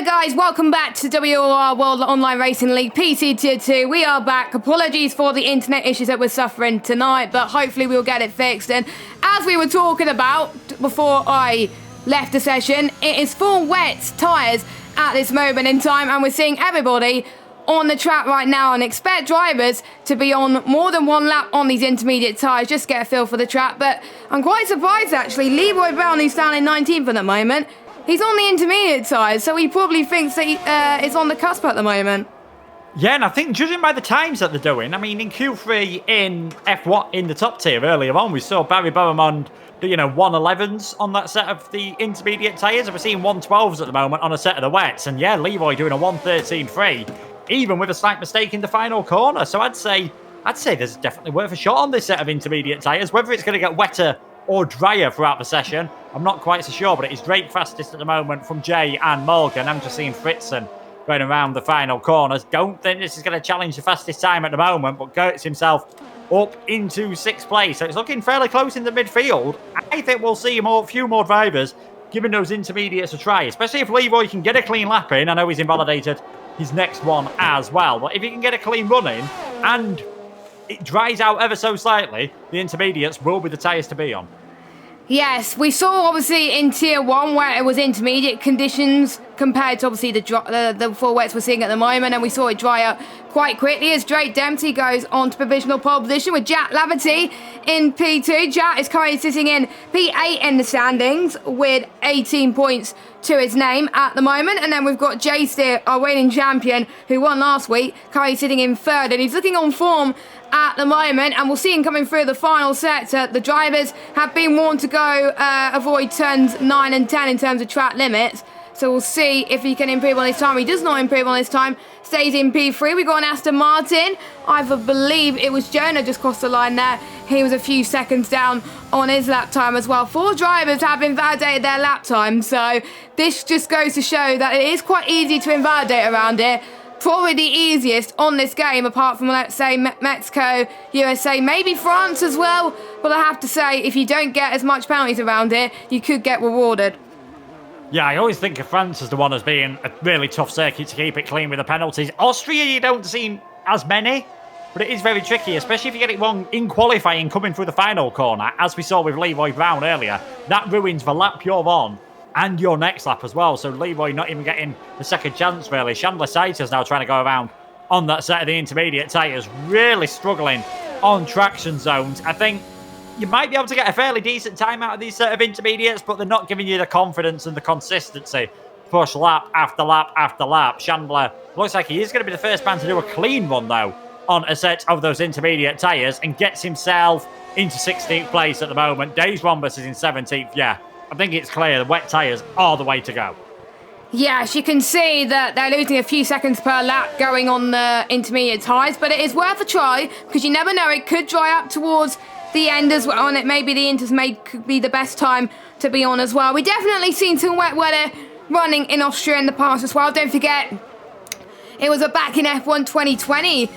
Hello guys, welcome back to WOR World Online Racing League PC Tier 2. We are back. Apologies for the internet issues that we're suffering tonight, but hopefully we'll get it fixed. And as we were talking about before I left the session, it is full wet tyres at this moment in time, and we're seeing everybody on the track right now, and expect drivers to be on more than one lap on these intermediate tyres, just get a feel for the track. But I'm quite surprised actually, Leroy Brown, who's down in 19th at the moment, he's on the intermediate side, so he probably thinks that he is on the cusp at the moment. Yeah, and I think judging by the times that they're doing, I mean, in Q3 in F1 in the top tier earlier on, we saw Barry Beaumont do 111s on that set of the intermediate tyres, and we're seeing 112s at the moment on a set of the wets. And yeah, Leroy doing a 113.3, even with a slight mistake in the final corner. So I'd say there's definitely worth a shot on this set of intermediate tyres. Whether it's going to get wetter or drier throughout the session, I'm not quite so sure, but it is Drake fastest at the moment from Jay and Morgan. I'm just seeing Fritzen going around the final corners. Don't think this is going to challenge the fastest time at the moment, but gets himself up into 6th place. So it's looking fairly close in the midfield. I think we'll see a few more drivers giving those intermediates a try, especially if Leroy can get a clean lap in. I know he's invalidated his next one as well, but if he can get a clean run in and it dries out ever so slightly, the intermediates will be the tyres to be on. Yes, we saw obviously in Tier 1 where it was intermediate conditions compared to obviously the full wets we're seeing at the moment, and we saw it dry up quite quickly as Drake Dempsey goes on to provisional pole position with Jack Laverty in P2. Jack is currently sitting in P8 in the standings with 18 points to his name at the moment, and then we've got Jay Steer, our reigning champion, who won last week, currently sitting in 3rd, and he's looking on form at the moment, and we'll see him coming through the final sector. The drivers have been warned to go avoid turns 9 and 10 in terms of track limits, so we'll see if he can improve on his time. He does not improve on his time, stays in P3. We got an Aston Martin. I believe it was Jonah just crossed the line there. He was a few seconds down on his lap time as well. 4 drivers have invalidated their lap time, so this just goes to show that it is quite easy to invalidate around here. Probably the easiest on this game, apart from, let's say, Mexico, USA, maybe France as well. But I have to say, if you don't get as much penalties around here, you could get rewarded. Yeah, I always think of France as the one as being a really tough circuit to keep it clean with the penalties. Austria, you don't see as many, but it is very tricky, especially if you get it wrong in qualifying coming through the final corner, as we saw with Leroy Brown earlier. That ruins the lap you're on and your next lap as well. So Leroy not even getting the second chance, really. Chandler Saiters now trying to go around on that set of the intermediate tyres, really struggling on traction zones. I think you might be able to get a fairly decent time out of these set of intermediates, but they're not giving you the confidence and the consistency. Push lap after lap after lap. Chandler looks like he is going to be the first man to do a clean run, though, on a set of those intermediate tyres, and gets himself into 16th place at the moment. Days Rombus is in 17th, yeah. I think it's clear the wet tyres are the way to go. Yes, you can see that they're losing a few seconds per lap going on the intermediate tyres, but it is worth a try because you never know, it could dry up towards the end as well, and it maybe the Inters could be the best time to be on as well. We definitely seen some wet weather running in Austria in the past as well. Don't forget, it was back in F1 2020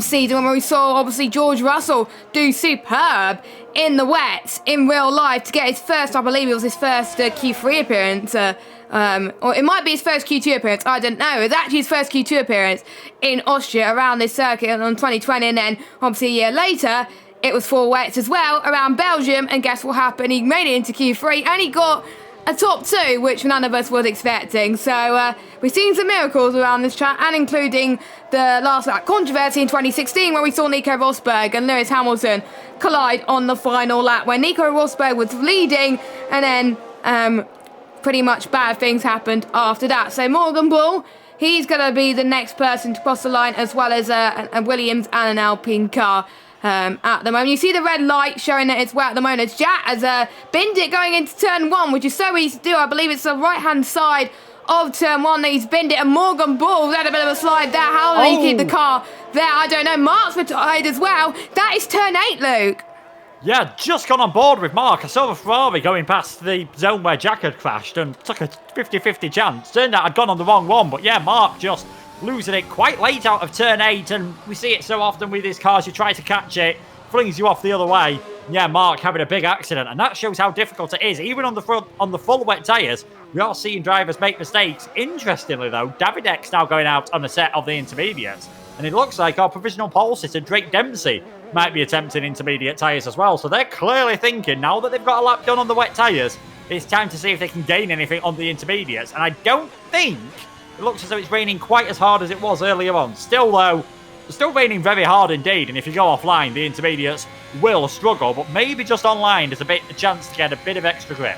season when we saw obviously George Russell do superb in the wets in real life to get his first, I believe it was his first Q3 appearance, or it might be his first Q2 appearance, I don't know. It was actually his first Q2 appearance in Austria around this circuit on 2020, and then obviously a year later it was 4 wets as well around Belgium, and guess what happened? He made it into Q3 and he got a top 2, which none of us was expecting. So we've seen some miracles around this track, and including the last lap controversy in 2016 where we saw Nico Rosberg and Lewis Hamilton collide on the final lap, where Nico Rosberg was leading, and then pretty much bad things happened after that. So Morgan Bull, he's going to be the next person to cross the line, as well as a Williams and an Alpine car. At the moment, you see the red light showing that it's wet at the moment. It's Jack as binned it going into turn 1, which is so easy to do. I believe it's the right hand side of turn 1 that he's binned it, and Morgan Bull had a bit of a slide there. How did he keep the car there? I don't know. Mark's retired as well. That is turn 8, Luke. Yeah, just gone on board with Mark. I saw the Ferrari going past the zone where Jack had crashed and took a 50-50 chance. Turned out I'd gone on the wrong one, but yeah, Mark just losing it quite late out of turn 8, and we see it so often with his cars. You try to catch it, flings you off the other way. Yeah, Mark having a big accident, and that shows how difficult it is. Even on the full wet tyres, We are seeing drivers make mistakes. Interestingly, though, DirectX now going out on a set of the intermediates. And it looks like our provisional pole sitter, Drake Dempsey, might be attempting intermediate tyres as well. So they're clearly thinking, now that they've got a lap done on the wet tyres, it's time to see if they can gain anything on the intermediates. And I don't think it looks as though it's raining quite as hard as it was earlier on. Still, though, it's still raining very hard indeed. And if you go offline, the intermediates will struggle. But maybe just online, there's a chance to get a bit of extra grip.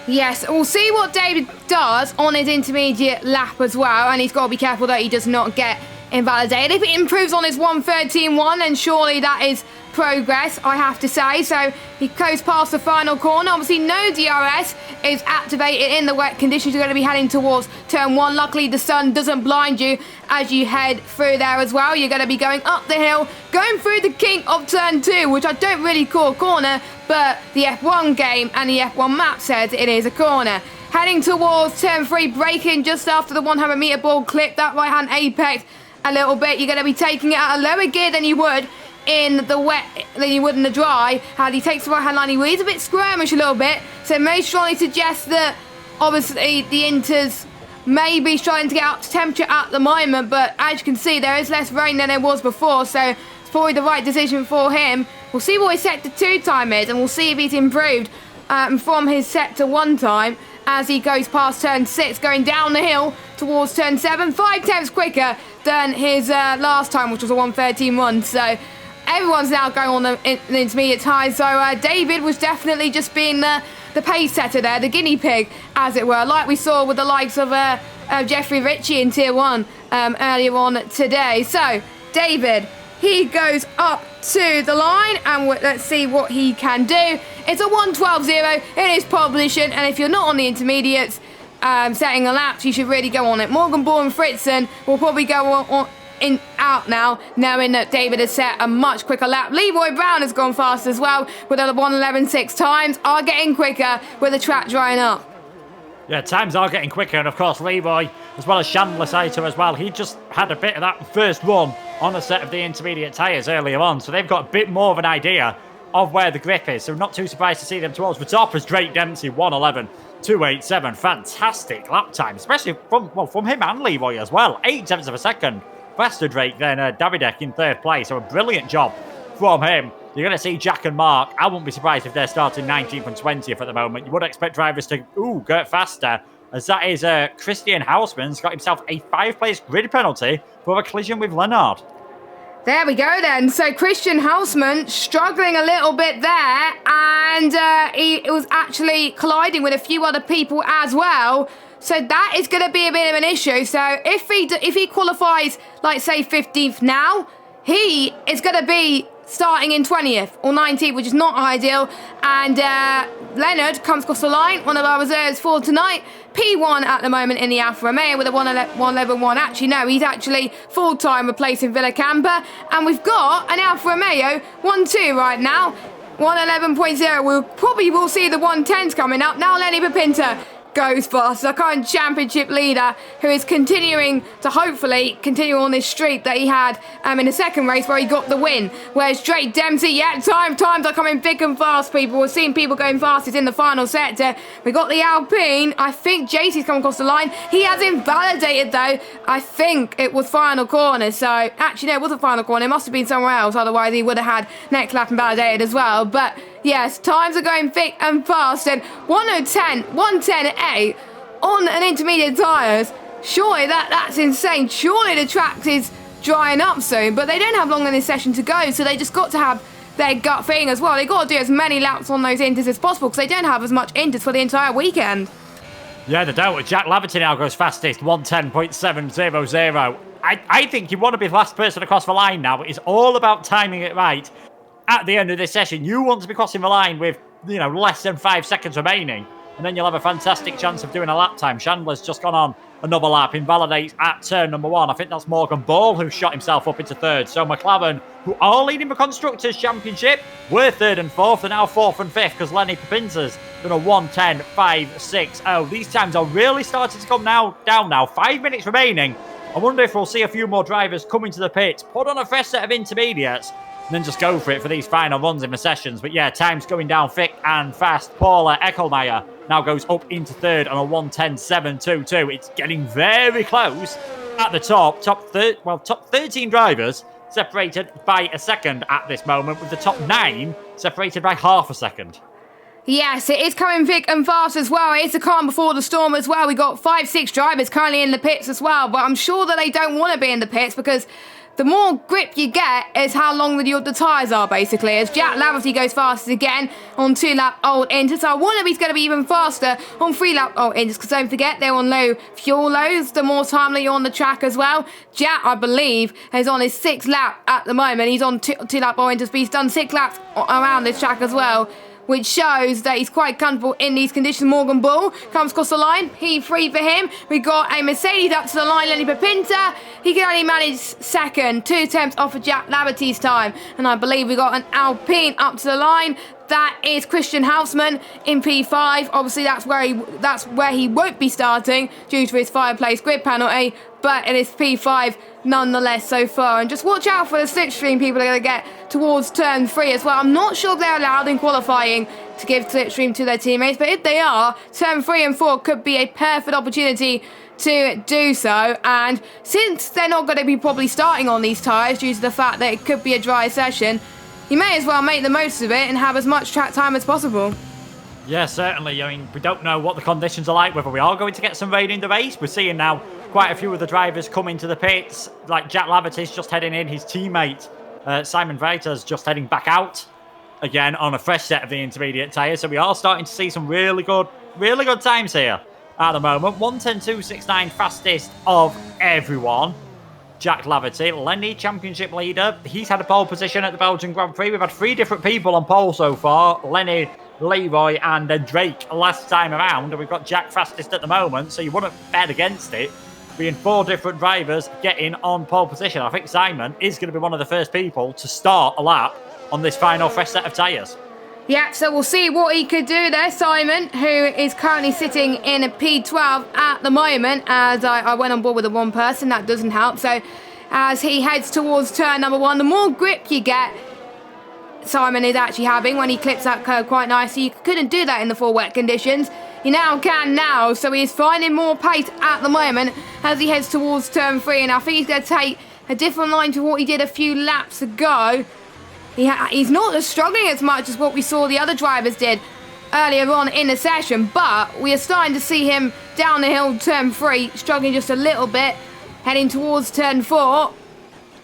Yes, we'll see what David does on his intermediate lap as well. And he's got to be careful that he does not get invalidated. If it improves on his 1:13.1, then surely that is progress, I have to say. So he goes past the final corner. Obviously, no DRS is activated in the wet conditions. You're going to be heading towards turn 1. Luckily, the sun doesn't blind you as you head through there as well. You're going to be going up the hill, going through the kink of turn 2, which I don't really call a corner, but the F1 game and the F1 map says it is a corner. Heading towards turn 3, braking just after the 100-meter ball clip, that right-hand apex a little bit. You're going to be taking it at a lower gear than you would in the wet, than you would in the dry. He takes the right-hand line. He's a bit skirmish a little bit, so may strongly suggest that obviously the Inters may be trying to get up to temperature at the moment, but as you can see, there is less rain than there was before, so it's probably the right decision for him. We'll see what his sector 2 time is, and we'll see if he's improved from his sector 1 time as he goes past turn 6, going down the hill towards turn 7, 5 tenths quicker than his last time, which was a 1:13.1. So everyone's now going on the intermediate time. So David was definitely just being the pace setter there, the guinea pig, as it were, like we saw with the likes of Jeffrey Ritchie in Tier 1 earlier on today. So David, he goes up to the line, and let's see what he can do. It's a 1:12.0 in his pole position, and if you're not on the intermediates setting a laps, you should really go on it. Morgan Ball and Fritzen will probably go out now, knowing that David has set a much quicker lap. Leroy Brown has gone fast as well with a 1:11.6 times, are getting quicker with the track drying up. Yeah, times are getting quicker, and of course Leroy, as well as Chandler Saito as well, he just had a bit of that first run on a set of the intermediate tyres earlier on, so they've got a bit more of an idea of where the grip is, so not too surprised to see them towards the top as Drake Dempsey, 1:11.287, fantastic lap time, especially from him and Leroy as well, 8 tenths of a second faster Drake than Davidek in 3rd place, so a brilliant job from him. You're going to see Jack and Mark. I wouldn't be surprised if they're starting 19th and 20th at the moment. You would expect drivers to get faster, as that is Christian Hausman's got himself a 5-place grid penalty for a collision with Leonard. There we go then. So Christian Hausman struggling a little bit there, and he was actually colliding with a few other people as well. So that is going to be a bit of an issue. So if he qualifies, like say 15th now, he is going to be starting in 20th or 19th, which is not ideal. And Leonard comes across the line, one of our reserves for tonight. P1 at the moment in the Alfa Romeo with a 1:11.1. Actually, no, he's actually full-time replacing Villacampa. And we've got an Alfa Romeo 1-2 right now, 1:11.0. We'll probably will see the 110s coming up. Now Lenny Papinta goes fast, the current championship leader, who is continuing to hopefully continue on this streak that he had in the second race where he got the win. Whereas Drake Dempsey, times are coming thick and fast, people. We're seeing people going fastest in the final sector. We got the Alpine. I think JC's come across the line. He has invalidated though. I think it was final corner. So actually no, it wasn't final corner. It must have been somewhere else. Otherwise he would have had next lap invalidated as well. But yes, times are going thick and fast, and 1:10.8 on an intermediate tyres. Surely that's insane. Surely the track is drying up soon, but they don't have long in this session to go, so they just got to have their gut feeling as well. They got to do as many laps on those inters as possible because they don't have as much inters for the entire weekend. Yeah, they don't. Jack Laverty now goes fastest, 1:10.700. I think you want to be the last person across the line now. It's all about timing it right. At the end of this session, you want to be crossing the line with, less than 5 seconds remaining, and then you'll have a fantastic chance of doing a lap time. Chandler's just gone on another lap, invalidates at turn number 1. I think that's Morgan Ball who shot himself up into 3rd. So McLaren, who are leading the Constructors' Championship, were 3rd and 4th. They're now 4th and 5th because Lenny Papinta's done a 1:10.560. These times are really starting to come down now. 5 minutes remaining. I wonder if we'll see a few more drivers coming to the pits, put on a fresh set of intermediates, and then just go for it for these final runs in the sessions. But yeah, time's going down thick and fast. Paula Eckelmeyer now goes up into third on a 1:10.722. It's getting very close at the top. Top 13 drivers separated by a second at this moment, with the top 9 separated by half a second. Yes, it is coming thick and fast as well. It's the calm before the storm as well. We got 5-6 drivers currently in the pits as well, but I'm sure that they don't want to be in the pits because the more grip you get is how long the tyres are, basically. As Jack Laverty goes fastest again on 2-lap old Inters. So Wannabe's going to be even faster on 3-lap old Inters, because don't forget, they're on low fuel loads. The more time that you're on the track as well. Jack, I believe, is on his 6th lap at the moment. He's on 2-lap old Inters, but he's done 6 laps around this track as well, which shows that he's quite comfortable in these conditions. Morgan Bull comes across the line. P3 for him. We got a Mercedes up to the line, Lenny Papinta. He can only manage second. 2 attempts off of Jack Laverty's time. And I believe we got an Alpine up to the line. That is Christian Hausmann in P5. Obviously, that's where he won't be starting due to his fireplace grid penalty. But it is P5 nonetheless so far. And just watch out for the slipstream people are going to get towards turn 3 as well. I'm not sure if they're allowed in qualifying to give slipstream to their teammates, but if they are, turn 3 and 4 could be a perfect opportunity to do so. And since they're not going to be probably starting on these tyres due to the fact that it could be a dry session, you may as well make the most of it and have as much track time as possible. Yeah, certainly. I mean, we don't know what the conditions are like, whether we are going to get some rain in the race. We're seeing now quite a few of the drivers come into the pits, like Jack Laverty's just heading in, his teammate Simon Reiter's just heading back out again on a fresh set of the intermediate tyres. So we are starting to see some really good times here at the moment. 1:10.269 fastest of everyone. Jack Laverty, Lenny, championship leader. He's had a pole position at the Belgian Grand Prix. We've had 3 different people on pole so far. Lenny, Leroy and Drake last time around. And we've got Jack fastest at the moment, so you wouldn't bet against it being 4 different drivers getting on pole position. I think Simon is going to be one of the first people to start a lap on this final fresh set of tyres. Yeah, so we'll see what he could do there, Simon, who is currently sitting in a P12 at the moment, as I went on board with the one person. That doesn't help. So as he heads towards turn number 1, the more grip you get, Simon is actually having when he clips that curve quite nicely. You couldn't do that in the full wet conditions. You now can now, so he's finding more pace at the moment as he heads towards turn 3, and I think he's going to take a different line to what he did a few laps ago. He's not as struggling as much as what we saw the other drivers did earlier on in the session, but we are starting to see him down the hill turn 3, struggling just a little bit, heading towards turn 4,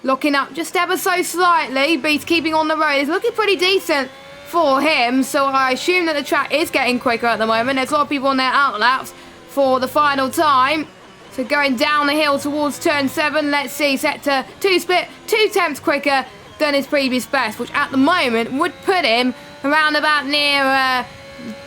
locking up just ever so slightly, but he's keeping on the road. It's looking pretty decent for him, so I assume that the track is getting quicker at the moment. There's a lot of people on their outlaps for the final time. So going down the hill towards turn 7, let's see, set to 2 split, 2 tenths quicker than his previous best, which at the moment would put him around about near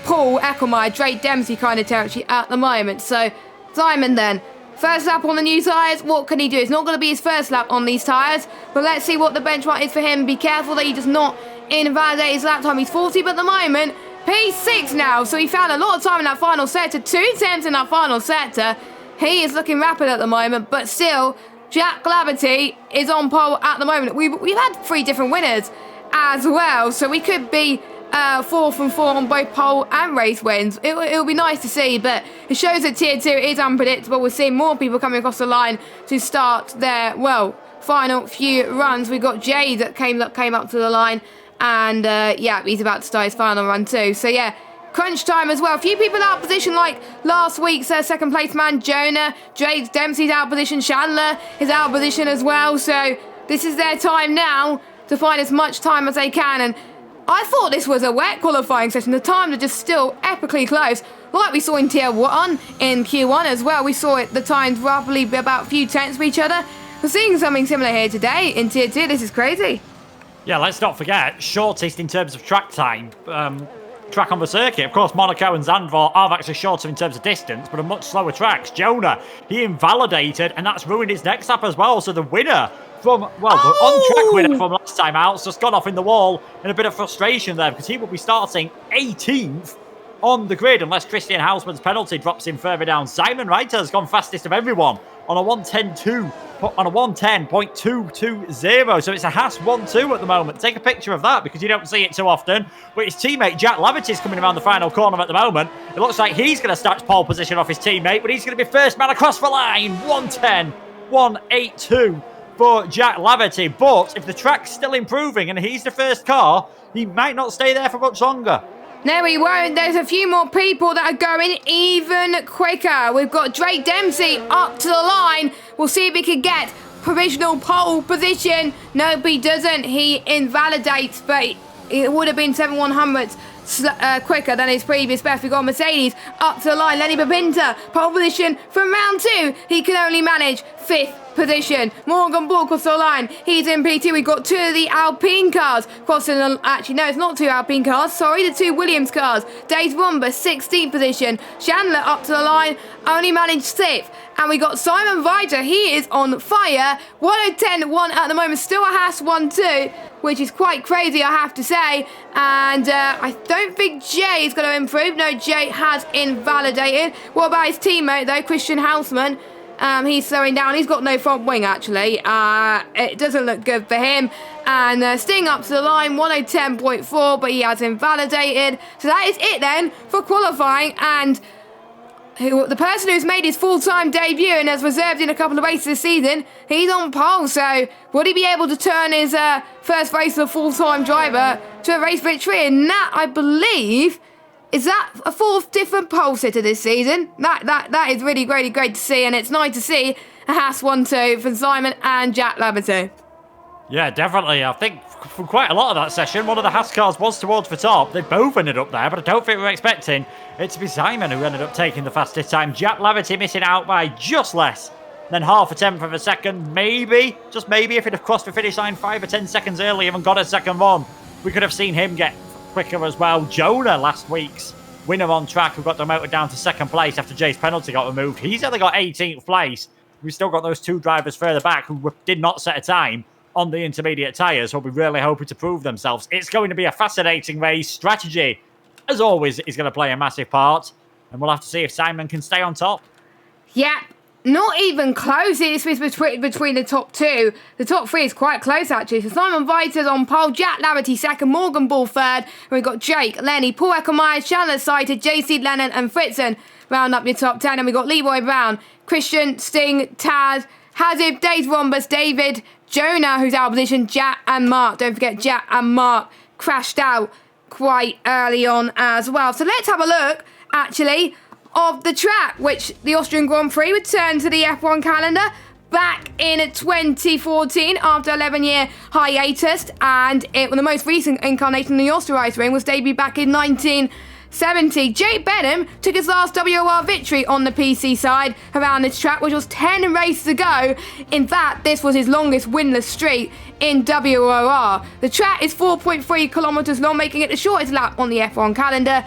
Paul Eckelmeyer, Drake Dempsey kind of territory at the moment. So Simon then, first lap on the new tyres, what can he do? It's not going to be his first lap on these tyres, but let's see what the benchmark is for him. Be careful that he does not invalidate his lap time. He's 40, but at the moment, P6 now, so he found a lot of time in that final sector, 2 tenths in that final sector. He is looking rapid at the moment, but still, Jack Laverty is on pole at the moment. We've had 3 different winners as well, so we could be 4 from 4 on both pole and race wins. It'll be nice to see, but it shows that Tier 2 is unpredictable. We're seeing more people coming across the line to start their, final few runs. We've got Jay that came up to the line, and yeah, he's about to start his final run too. So yeah, crunch time as well. A few people out of position, like last week's second place man, Jonah. Drake Dempsey's out of position. Chandler is out of position as well. So this is their time now to find as much time as they can. And I thought this was a wet qualifying session. The times are just still epically close. Like we saw in Tier 1, in Q1 as well. We saw the times roughly about a few tenths of each other. We're seeing something similar here today in Tier 2. This is crazy. Yeah, let's not forget, shortest in terms of track time. Track on the circuit. Of course, Monaco and Zandvoort are actually shorter in terms of distance, but are much slower tracks. Jonah, he invalidated, and that's ruined his next lap as well. So the winner from, the on-track winner from last time out has just gone off in the wall in a bit of frustration there, because he will be starting 18th on the grid unless Christian Hausmann's penalty drops him further down. Simon Reiter has gone fastest of everyone on a 1:10.2 on a 110.220. So it's a Haas 1-2 at the moment. Take a picture of that because you don't see it too often. But his teammate Jack Laverty's coming around the final corner at the moment. It looks like he's going to start pole position off his teammate, but he's going to be first man across the line. 110.182 for Jack Laverty. But if the track's still improving and he's the first car, he might not stay there for much longer. No, he won't. There's a few more people that are going even quicker. We've got Drake Dempsey up to the line. We'll see if he can get provisional pole position. Nope, he doesn't. He invalidates, but it would have been 7/100ths quicker than his previous best. We've got Mercedes up to the line. Lenny Babinta, pole position from round 2. He can only manage 5th position. Morgan Bull across the line. He's in P2. We've got 2 of the Alpine cars crossing the... Actually, no, it's not 2 Alpine cars. Sorry, the 2 Williams cars. Dave Rumba, 16th position. Chandler up to the line. Only managed 6th. And we got Simon Viter. He is on fire. 110.1 at the moment. Still a Haas 1-2, which is quite crazy, I have to say. And I don't think Jay is going to improve. No, Jay has invalidated. What about his teammate, though? Christian Hausman. He's slowing down. He's got no front wing, actually. It doesn't look good for him. And Sting up to the line, 110.4, but he has invalidated. So that is it then for qualifying. And the person who's made his full-time debut and has reserved in a couple of races this season, he's on pole. So would he be able to turn his first race as a full-time driver to a race victory? And that, I believe... Is that a 4th different pole sitter this season? That is really, really great to see, and it's nice to see a Haas 1-2 from Simon and Jack Laverty. Yeah, definitely. I think for quite a lot of that session, one of the Haas cars was towards the top. They both ended up there, but I don't think we were expecting it to be Simon who ended up taking the fastest time. Jack Laverty missing out by just less than half a tenth of a second. Maybe, just maybe, if he'd have crossed the finish line 5 or 10 seconds earlier and got a second one, we could have seen him get quicker as well. Jonah, last week's winner on track, who got demoted down to 2nd place after Jay's penalty got removed. He's only got 18th place. We've still got those 2 drivers further back who did not set a time on the intermediate tyres, who'll be really hoping to prove themselves. It's going to be a fascinating race. Strategy, as always, is going to play a massive part, and we'll have to see if Simon can stay on top. Yeah. Not even close. It's between the top 2. The top 3 is quite close, actually. So Simon Viter's on pole, Jack Laverty 2nd, Morgan Bull 3rd. And we've got Jake, Lenny, Paul Eckermeyer, Chandler Sighted, JC Lennon and Fritzen round up your top 10. And we've got Leroy Brown, Christian, Sting, Taz, Hazib, Dave Rombus, David, Jonah, who's out of position, Jack and Mark. Don't forget, Jack and Mark crashed out quite early on as well. So let's have a look, actually, of the track, which the Austrian Grand Prix returned to the F1 calendar back in 2014 after 11-year hiatus, and the most recent incarnation of the Austria Ice Ring was debuted back in 1970. Jake Benham took his last WOR victory on the PC side around this track, which was 10 races ago. In fact, this was his longest winless streak in WOR. The track is 4.3 kilometers long, making it the shortest lap on the F1 calendar.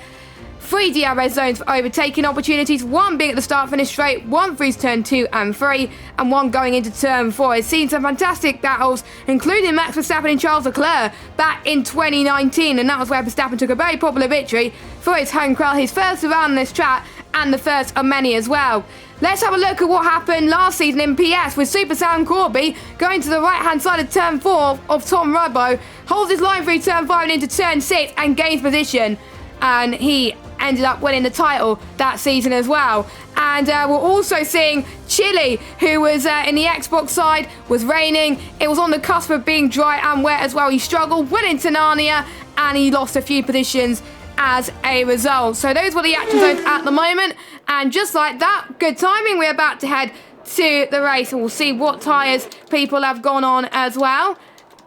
3 DRS zones for overtaking opportunities, 1 being at the start-finish straight, 1 through turn 2 and 3, and 1 going into turn 4. It's seen some fantastic battles, including Max Verstappen and Charles Leclerc back in 2019, and that was where Verstappen took a very popular victory for his home crowd, his first around this track, and the first of many as well. Let's have a look at what happened last season in PS with Super Sam Corby going to the right-hand side of turn 4 of Tom Rubbo, holds his line through turn 5 and into turn 6 and gains position. And he ended up winning the title that season as well. And we're also seeing Chile, who was in the Xbox side, was raining. It was on the cusp of being dry and wet as well. He struggled, went into Narnia, and he lost a few positions as a result. So those were the action zones at the moment. And just like that, good timing, we're about to head to the race, and we'll see what tyres people have gone on as well.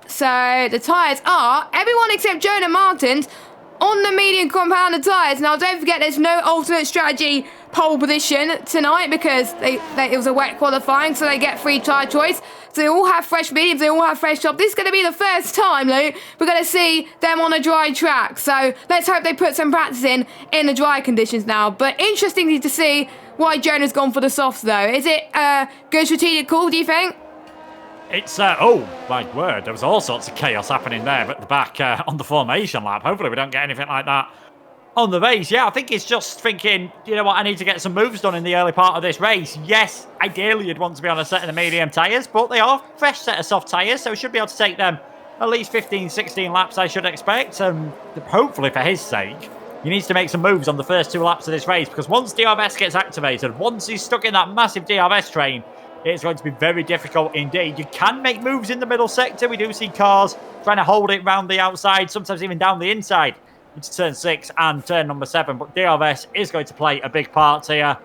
So the tyres are, everyone except Jonah Martins, on the medium compounded tyres. Now, don't forget, there's no alternate strategy pole position tonight because it was a wet qualifying, so they get free tyre choice. So they all have fresh mediums, they all have fresh top. This is going to be the first time, Luke, we're going to see them on a dry track. So let's hope they put some practice in the dry conditions now. But interesting to see why Jonah's gone for the softs, though. Is it a good strategic call, do you think? It's, oh, my word, there was all sorts of chaos happening there at the back on the formation lap. Hopefully we don't get anything like that on the race. Yeah, I think he's just thinking, you know what, I need to get some moves done in the early part of this race. Yes, ideally you'd want to be on a set of the medium tyres, but they are a fresh set of soft tyres, so we should be able to take them at least 15, 16 laps, I should expect. And hopefully for his sake, he needs to make some moves on the first 2 laps of this race, because once DRS gets activated, once he's stuck in that massive DRS train, it's going to be very difficult indeed. You can make moves in the middle sector. We do see cars trying to hold it round the outside, sometimes even down the inside into turn 6 and turn number 7. But DRS is going to play a big part here.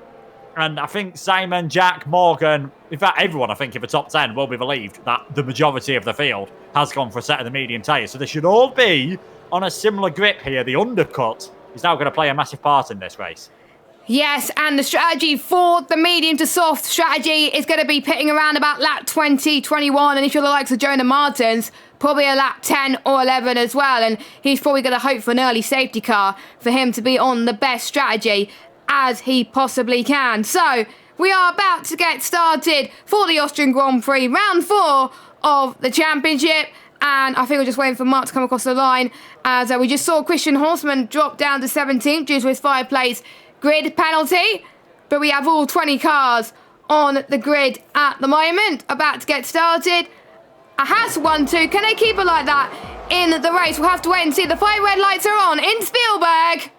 And I think Simon, Jack, Morgan, in fact, everyone, I think, in the top 10 will be believed that the majority of the field has gone for a set of the medium tyres. So they should all be on a similar grip here. The undercut is now going to play a massive part in this race. Yes, and the strategy for the medium to soft strategy is going to be pitting around about lap 20, 21, and if you're the likes of Jonah Martins, probably a lap 10 or 11 as well, and he's probably going to hope for an early safety car for him to be on the best strategy as he possibly can. So, we are about to get started for the Austrian Grand Prix, round 4 of the championship. And I think we're just waiting for Mark to come across the line, as we just saw Christian Horseman drop down to 17th due to his 5-place grid penalty. But we have all 20 cars on the grid at the moment, about to get started. A Haas 1-2, can they keep it like that in the race? We'll have to wait and see. The 5 red lights are on in Spielberg.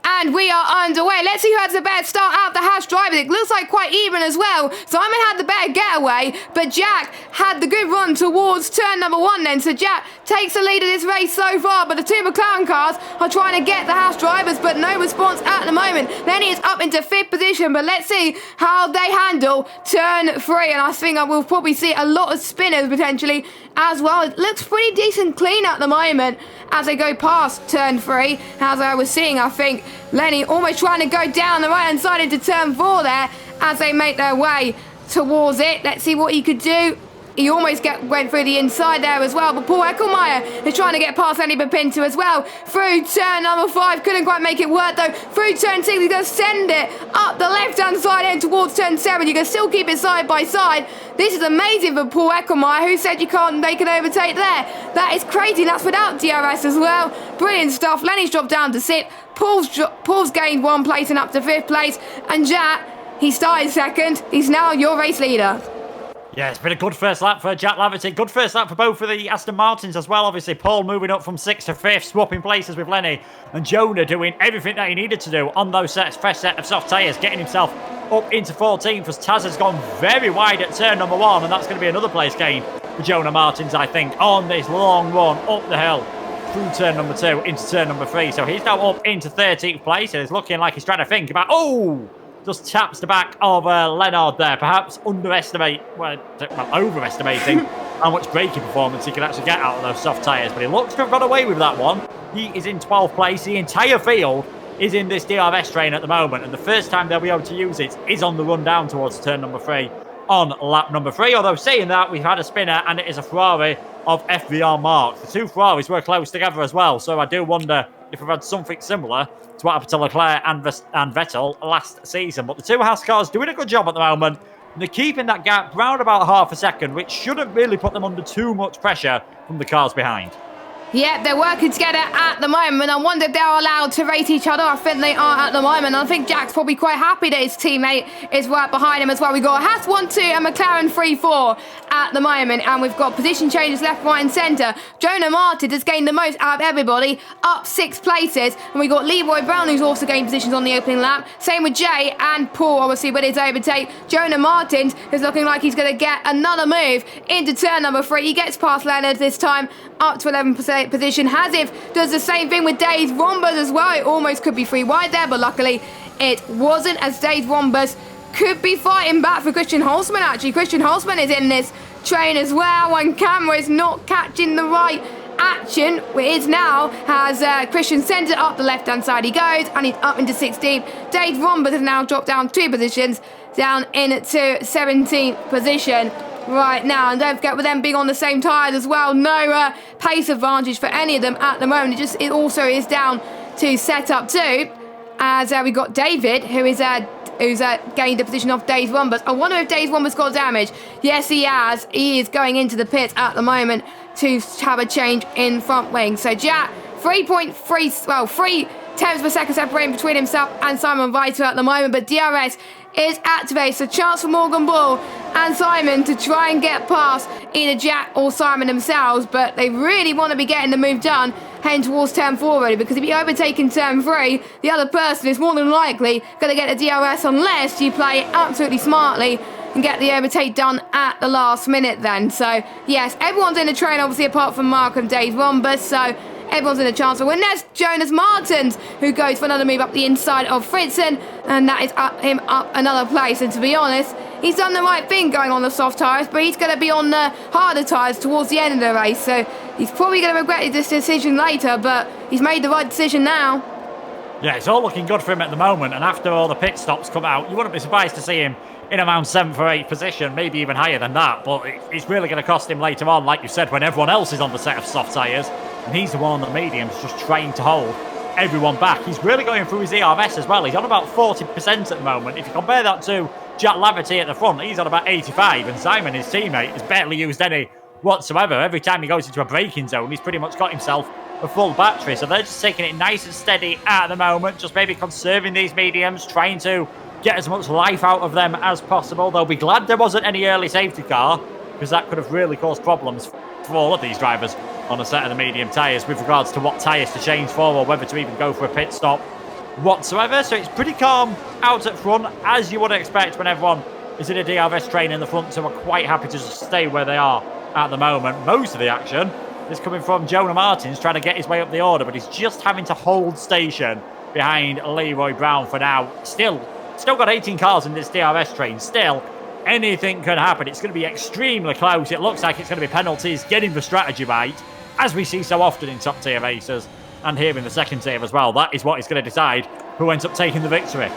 And we are underway. Let's see who has the better start out of the Haas drivers. It looks like quite even as well. Simon had the better getaway, but Jack had the good run towards turn number 1 then. So Jack takes the lead of this race so far, but the 2 McLaren cars are trying to get the Haas drivers, but no response at the moment. Then he is up into 5th position, but let's see how they handle turn 3. And I think I will probably see a lot of spinners potentially as well. It looks pretty decent clean at the moment as they go past turn 3. As I was seeing, I think Lenny almost trying to go down the right hand side into turn 4 there as they make their way towards it. Let's see what he could do. He almost went through the inside there as well, but Paul Eckelmeyer is trying to get past Lenny Bapinto as well. Through turn number 5, couldn't quite make it work though. Through turn 6, he's going to send it up the left-hand side end towards turn 7. You can still keep it side by side. This is amazing for Paul Eckelmeyer, who said you can't make an overtake there. That is crazy, and that's without DRS as well. Brilliant stuff. Lenny's dropped down to 6th. Paul's gained 1 place and up to 5th place. And Jack, he started 2nd. He's now your race leader. Yeah, it's been a good first lap for Jack Laverty. Good first lap for both of the Aston Martins as well. Obviously, Paul moving up from 6th to 5th, swapping places with Lenny. And Jonah doing everything that he needed to do on those fresh set of soft tyres, getting himself up into 14th as Taz has gone very wide at turn number 1. And that's going to be another place gain for Jonah Martins, I think, on this long run up the hill through turn number 2 into turn number 3. So he's now up into 13th place and it's looking like he's trying to think about... Oh! Just taps the back of Leonard there, perhaps overestimating how much braking performance he can actually get out of those soft tyres. But he looks to have got away with that one. He is in 12th place. The entire field is in this DRS train at the moment, and the first time they'll be able to use it is on the run down towards turn number 3 on lap number 3. Although saying that, we've had a spinner, and it is a Ferrari of FVR Mark. The 2 Ferraris were close together as well, so I do wonder if we've had something similar to what happened to Leclerc and Vettel last season. But the 2 Haas cars doing a good job at the moment. And they're keeping that gap round about half a second, which shouldn't really put them under too much pressure from the cars behind. Yeah, they're working together at the moment. I wonder if they're allowed to race each other. I think they are at the moment. I think Jack's probably quite happy that his teammate is right behind him as well. We've got Haas 1-2 and McLaren 3-4 at the moment. And we've got position changes left, right and centre. Jonah Martin has gained the most out of everybody, up 6 places. And we've got Leroy Brown, who's also gained positions on the opening lap. Same with Jay and Paul, obviously, with his overtake. Jonah Martin is looking like he's going to get another move into turn number 3. He gets past Leonard this time, up to 11% position. Hazif does the same thing with Dave Rombers as well. It almost could be 3 wide there, but luckily it wasn't, as Dave Rombers could be fighting back for Christian Holzman. Actually, Christian Holzman is in this train as well, and camera is not catching the right action. It is now, has Christian sent it up the left hand side. He goes and he's up into 16th. Dave Rombers has now dropped down 2 positions, down into 17th position right now. And don't forget, with them being on the same tyres as well, no pace advantage for any of them at the moment. It also is down to setup 2, as we got David, who's gained a position off Dave Rombers. I wonder if Dave Rombers got damage. Yes, he has. He is going into the pits at the moment to have a change in front wing. So Jack 3 tenths per second separating between himself and Simon Viter at the moment, but DRS is activated, so chance for Morgan Ball and Simon to try and get past either Jack or Simon themselves, but they really want to be getting the move done heading towards turn 4 already, because if you overtake in turn 3, the other person is more than likely going to get the DRS unless you play absolutely smartly and get the overtake done at the last minute then. So yes, everyone's in the train obviously apart from Mark and Dave Rombus, so everyone's in a chance to win. There's Jonas Martins, who goes for another move up the inside of Fritzen, and that is him up another place. And to be honest, he's done the right thing going on the soft tyres, but he's going to be on the harder tyres towards the end of the race. So he's probably going to regret this decision later, but he's made the right decision now. Yeah, it's all looking good for him at the moment, and after all the pit stops come out, you wouldn't be surprised to see him in around 7th or 8th position, maybe even higher than that, but it's really going to cost him later on, like you said, when everyone else is on the set of soft tyres, and he's the one on the mediums just trying to hold everyone back. He's really going through his ERS as well. He's on about 40% at the moment. If you compare that to Jack Laverty at the front, he's on about 85, and Simon, his teammate, has barely used any whatsoever. Every time he goes into a braking zone, he's pretty much got himself a full battery, so they're just taking it nice and steady at the moment, just maybe conserving these mediums, trying to get as much life out of them as possible. They'll be glad there wasn't any early safety car, because that could have really caused problems for all of these drivers on a set of the medium tyres with regards to what tyres to change for or whether to even go for a pit stop whatsoever. So it's pretty calm out at front, as you would expect when everyone is in a DRS train in the front, so we're quite happy to just stay where they are at the moment. Most of the action is coming from Jonah Martins trying to get his way up the order, but he's just having to hold station behind Leroy Brown for now. Still got 18 cars in this DRS train. Still, anything can happen. It's going to be extremely close. It looks like it's going to be penalties, getting the strategy right, as we see so often in top tier races and here in the second tier as well. That is what is going to decide who ends up taking the victory.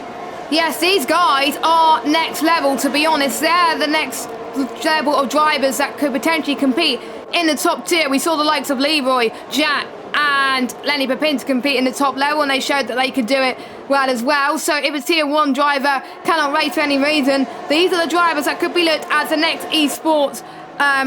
Yes, these guys are next level, to be honest. They're the next level of drivers that could potentially compete in the top tier. We saw the likes of Leroy, Jack, and Lenny Pepin compete in the top level, and they showed that they could do it well as well. So if a tier 1 driver cannot race for any reason, these are the drivers that could be looked as the next esports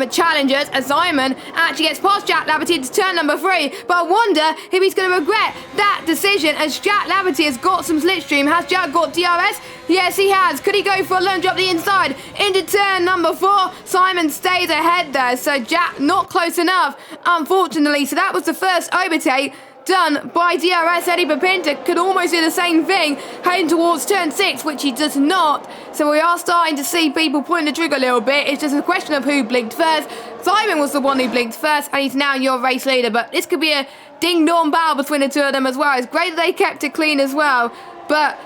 challengers, as Simon actually gets past Jack Laverty to turn number 3, but I wonder if he's going to regret that decision, as Jack Laverty has got some slipstream. Has Jack got DRS? Yes, he has. Could he go for a lunge up the inside into turn number 4? Simon stays ahead there, so Jack not close enough, unfortunately. So that was the first overtake done by DRS. Eddie Papinta could almost do the same thing heading towards turn 6, which he does not. So we are starting to see people pulling the trigger a little bit. It's just a question of who blinked first. Simon was the one who blinked first, and he's now your race leader, but this could be a ding-dong battle between the two of them as well. It's great that they kept it clean as well, but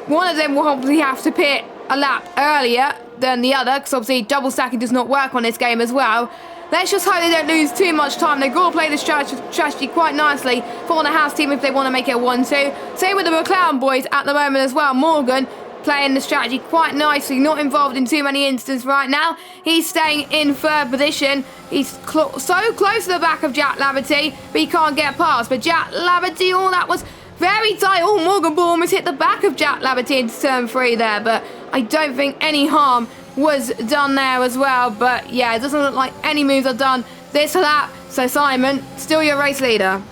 one of them will obviously have to pit a lap earlier than the other, because obviously double stacking does not work on this game as well. Let's just hope they don't lose too much time. They've got to play the strategy quite nicely for the house team if they want to make it a 1-2. Same with the McLaren boys at the moment as well. Morgan playing the strategy quite nicely, not involved in too many instances right now. He's staying in 3rd position. He's so close to the back of Jack Laverty, but he can't get past. But Jack Laverty, oh, that was very tight. Oh, Morgan Ball almost hit the back of Jack Laverty into turn 3 there, but I don't think any harm was done there as well. But yeah, it doesn't look like any moves are done this lap. So Simon, still your race leader.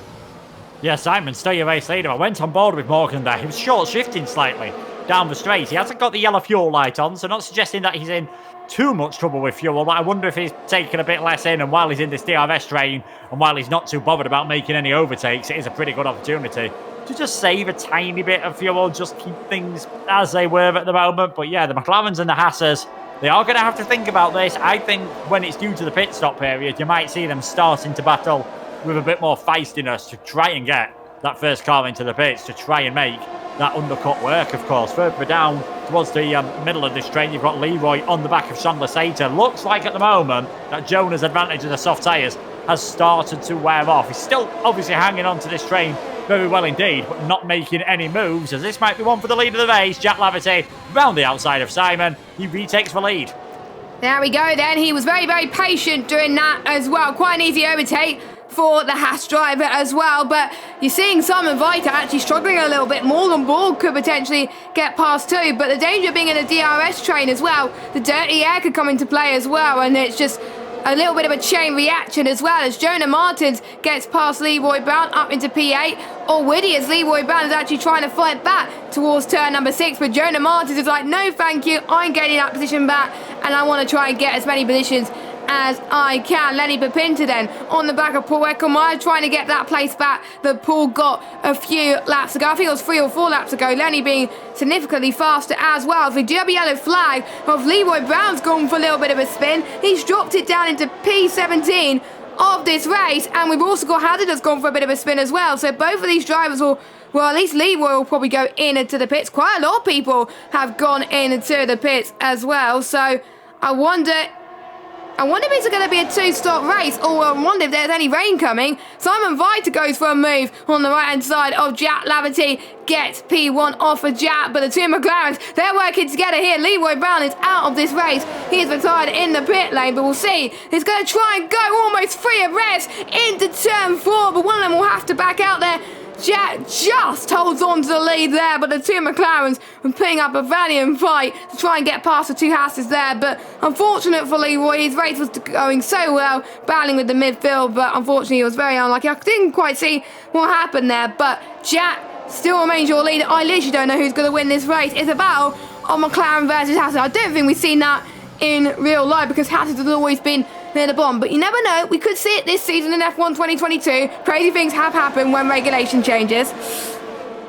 Yeah, Simon, still your race leader. I went on board with Morgan there. He was short shifting slightly down the straight. He hasn't got the yellow fuel light on, so not suggesting that he's in too much trouble with fuel, but I wonder if he's taking a bit less in, and while he's in this DRS train and while he's not too bothered about making any overtakes, it is a pretty good opportunity to just save a tiny bit of fuel, just keep things as they were at the moment. But yeah, the McLarens and the Haasers, they are going to have to think about this. I think when it's due to the pit stop period, you might see them starting to battle with a bit more feistiness to try and get that first car into the pits, to try and make that undercut work, of course. Further down towards the middle of this train, you've got Leroy on the back of Chandler Sater. Looks like at the moment that Jonah's advantage of the soft tyres has started to wear off. He's still obviously hanging on to this train very well indeed, but not making any moves, as this might be one for the lead of the race. Jack Laverty round the outside of Simon. He retakes the lead. There we go then. He was very, very patient doing that as well. Quite an easy overtake for the Haas driver as well, but you're seeing Simon Viter actually struggling a little bit. Morgan Ball could potentially get past too, but the danger of being in a DRS train as well, the dirty air could come into play as well, and it's just a little bit of a chain reaction as well as Jonah Martins gets past Leroy Brown up into P8. Already as Leroy Brown is actually trying to fight back towards turn number 6, but Jonah Martins is like, no thank you, I'm getting that position back and I want to try and get as many positions as I can. Lenny Papinta then on the back of Paul Eckelmeyer trying to get that place back that Paul got a few laps ago. I think it was 3 or 4 laps ago. Lenny being significantly faster as well. The double yellow flag of Leroy Brown's gone for a little bit of a spin. He's dropped it down into P17 of this race, and we've also got Hazard has gone for a bit of a spin as well. So both of these drivers will, well, at least Leroy will probably go into the pits. Quite a lot of people have gone into the pits as well. So I wonder if it's going to be a 2-stop race, or I wonder if there's any rain coming. Simon Viter goes for a move on the right-hand side of Jack Laverty, gets P1 off of Jack, but the two McLarens, they're working together here. Leroy Brown is out of this race. He is retired in the pit lane, but we'll see. He's going to try and go almost free of rest into turn 4, but one of them will have to back out there. Jack just holds on to the lead there, but the two McLarens were putting up a valiant fight to try and get past the two Hasses there. But unfortunate for Leroy, his race was going so well, battling with the midfield, but unfortunately he was very unlucky. I didn't quite see what happened there, but Jack still remains your leader. I literally don't know who's going to win this race. It's a battle of McLaren versus Hassett. I don't think we've seen that in real life because Hassett has always been near the bottom, but you never know. We could see it this season in F1 2022. Crazy things have happened when regulation changes.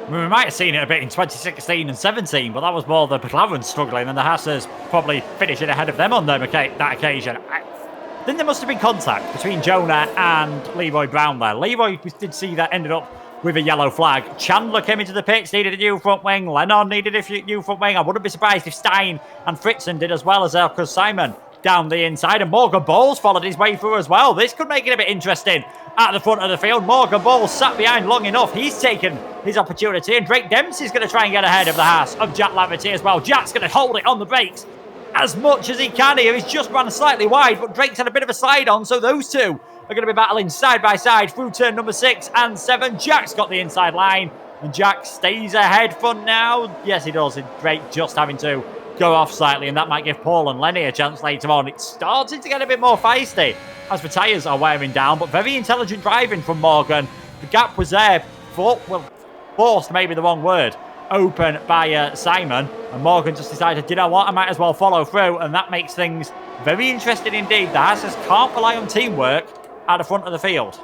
We might have seen it a bit in 2016 and 17, but that was more the McLaren struggling and the Hassers probably finishing ahead of them on that occasion. I think there must have been contact between Jonah and Leroy Brown there. Leroy, we did see that ended up with a yellow flag. Chandler came into the pits, needed a new front wing. Lennon needed a new front wing. I wouldn't be surprised if Stein and Fritzen did as well as Elkas Simon down the inside, and Morgan Bowles followed his way through as well. This could make it a bit interesting at the front of the field. Morgan Bowles sat behind long enough. He's taken his opportunity, and Drake Dempsey's going to try and get ahead of the Haas of Jack Laverty as well. Jack's going to hold it on the brakes as much as he can here. He's just run slightly wide, but Drake's had a bit of a slide on, so those two are going to be battling side by side through turn number 6 and 7. Jack's got the inside line, and Jack stays ahead for now. Yes, he does, and Drake just having to go off slightly, and that might give Paul and Lenny a chance later on. It's starting to get a bit more feisty as the tyres are wearing down, but very intelligent driving from Morgan. The gap was there, forced maybe the wrong word, open by Simon, and Morgan just decided, you know what, I might as well follow through, and that makes things very interesting indeed. The Hassers can't rely on teamwork at the front of the field.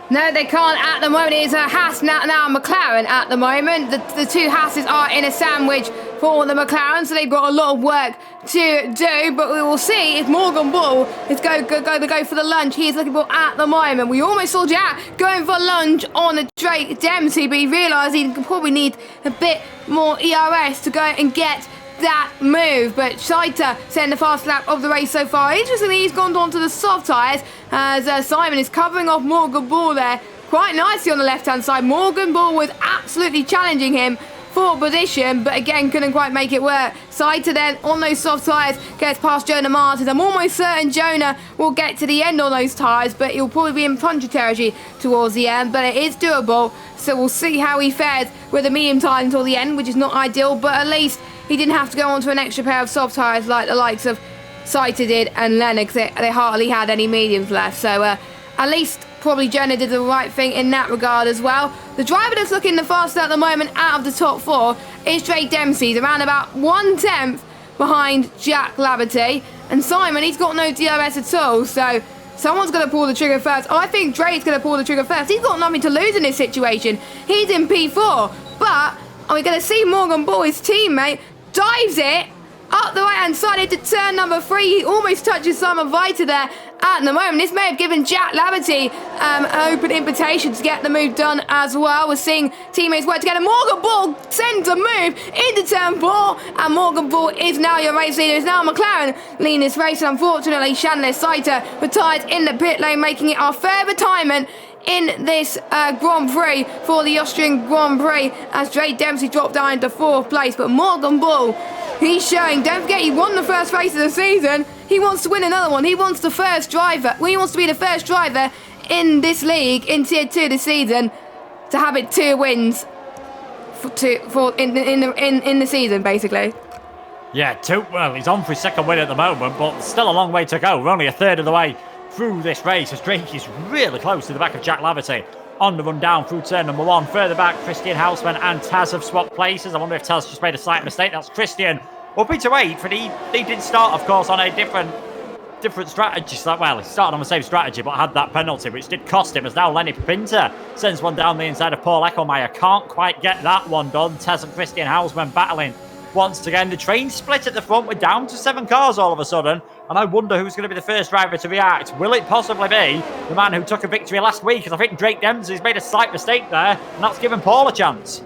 No, they can't at the moment. It's a Haas now McLaren at the moment. The two Hasses are in a sandwich for the McLaren, so they've got a lot of work to do. But we will see if Morgan Bull is going to go for the lunge he is looking for at the moment. We almost saw Jack going for a lunge on the Drake Dempsey, but he realised he probably need a bit more ERS to go and get that move. But Scheiter setting the fast lap of the race so far. Interestingly, he's gone on to the soft tyres as Simon is covering off Morgan Ball there quite nicely on the left hand side. Morgan Ball was absolutely challenging him for position, but again couldn't quite make it work. Scheiter then on those soft tyres gets past Jonah Martins. I'm almost certain Jonah will get to the end on those tyres, but he'll probably be in puncture territory towards the end, but it is doable, so we'll see how he fares with a medium tyre until the end, which is not ideal, but at least he didn't have to go onto an extra pair of soft tyres like the likes of Scheiter did and Lennox. They hardly had any mediums left, so at least probably Jonah did the right thing in that regard as well. The driver that's looking the fastest at the moment out of the top 4 is Drake Dempsey. He's around about 1/10 behind Jack Laverty, and Simon, he's got no DRS at all, so someone's going to pull the trigger first. I think Drake's going to pull the trigger first. He's got nothing to lose in this situation. He's in P4, but are we going to see Morgan Ball, his teammate, dives it up the right hand side into turn number 3. He almost touches Simon Viter there at the moment. This may have given Jack Laverty an open invitation to get the move done as well. We're seeing teammates work together. Morgan Ball sends a move into turn 4, and Morgan Ball is now your race leader. Is now McLaren leading this race, and unfortunately Chandler Scheiter retired in the pit lane, making it our third retirement in this Grand Prix for the Austrian Grand Prix as Drake Dempsey dropped down into 4th place. But Morgan Bull, he's showing, don't forget he won the first race of the season. He wants to win another one. He wants the first driver. He wants to be the first driver in this league in Tier 2 this season to have it 2 wins in the season, basically. Yeah, well, he's on for his second win at the moment, but still a long way to go. We're only a third of the way through this race as Drake is really close to the back of Jack Laverty. On the run down through turn number 1. Further back, Christian Hausman and Taz have swapped places. I wonder if Taz just made a slight mistake. That's Christian. Up into 8th, and he did start, of course, on a different strategy. Well, he started on the same strategy, but had that penalty, which did cost him, as now Lenny Pinter sends one down the inside of Paul Eckelmeyer. Can't quite get that one done. Taz and Christian Hausman battling once again. The train split at the front. We're down to 7 cars all of a sudden, and I wonder who's going to be the first driver to react. Will it possibly be the man who took a victory last week? Because I think Drake Dempsey's made a slight mistake there, and that's given Paul a chance.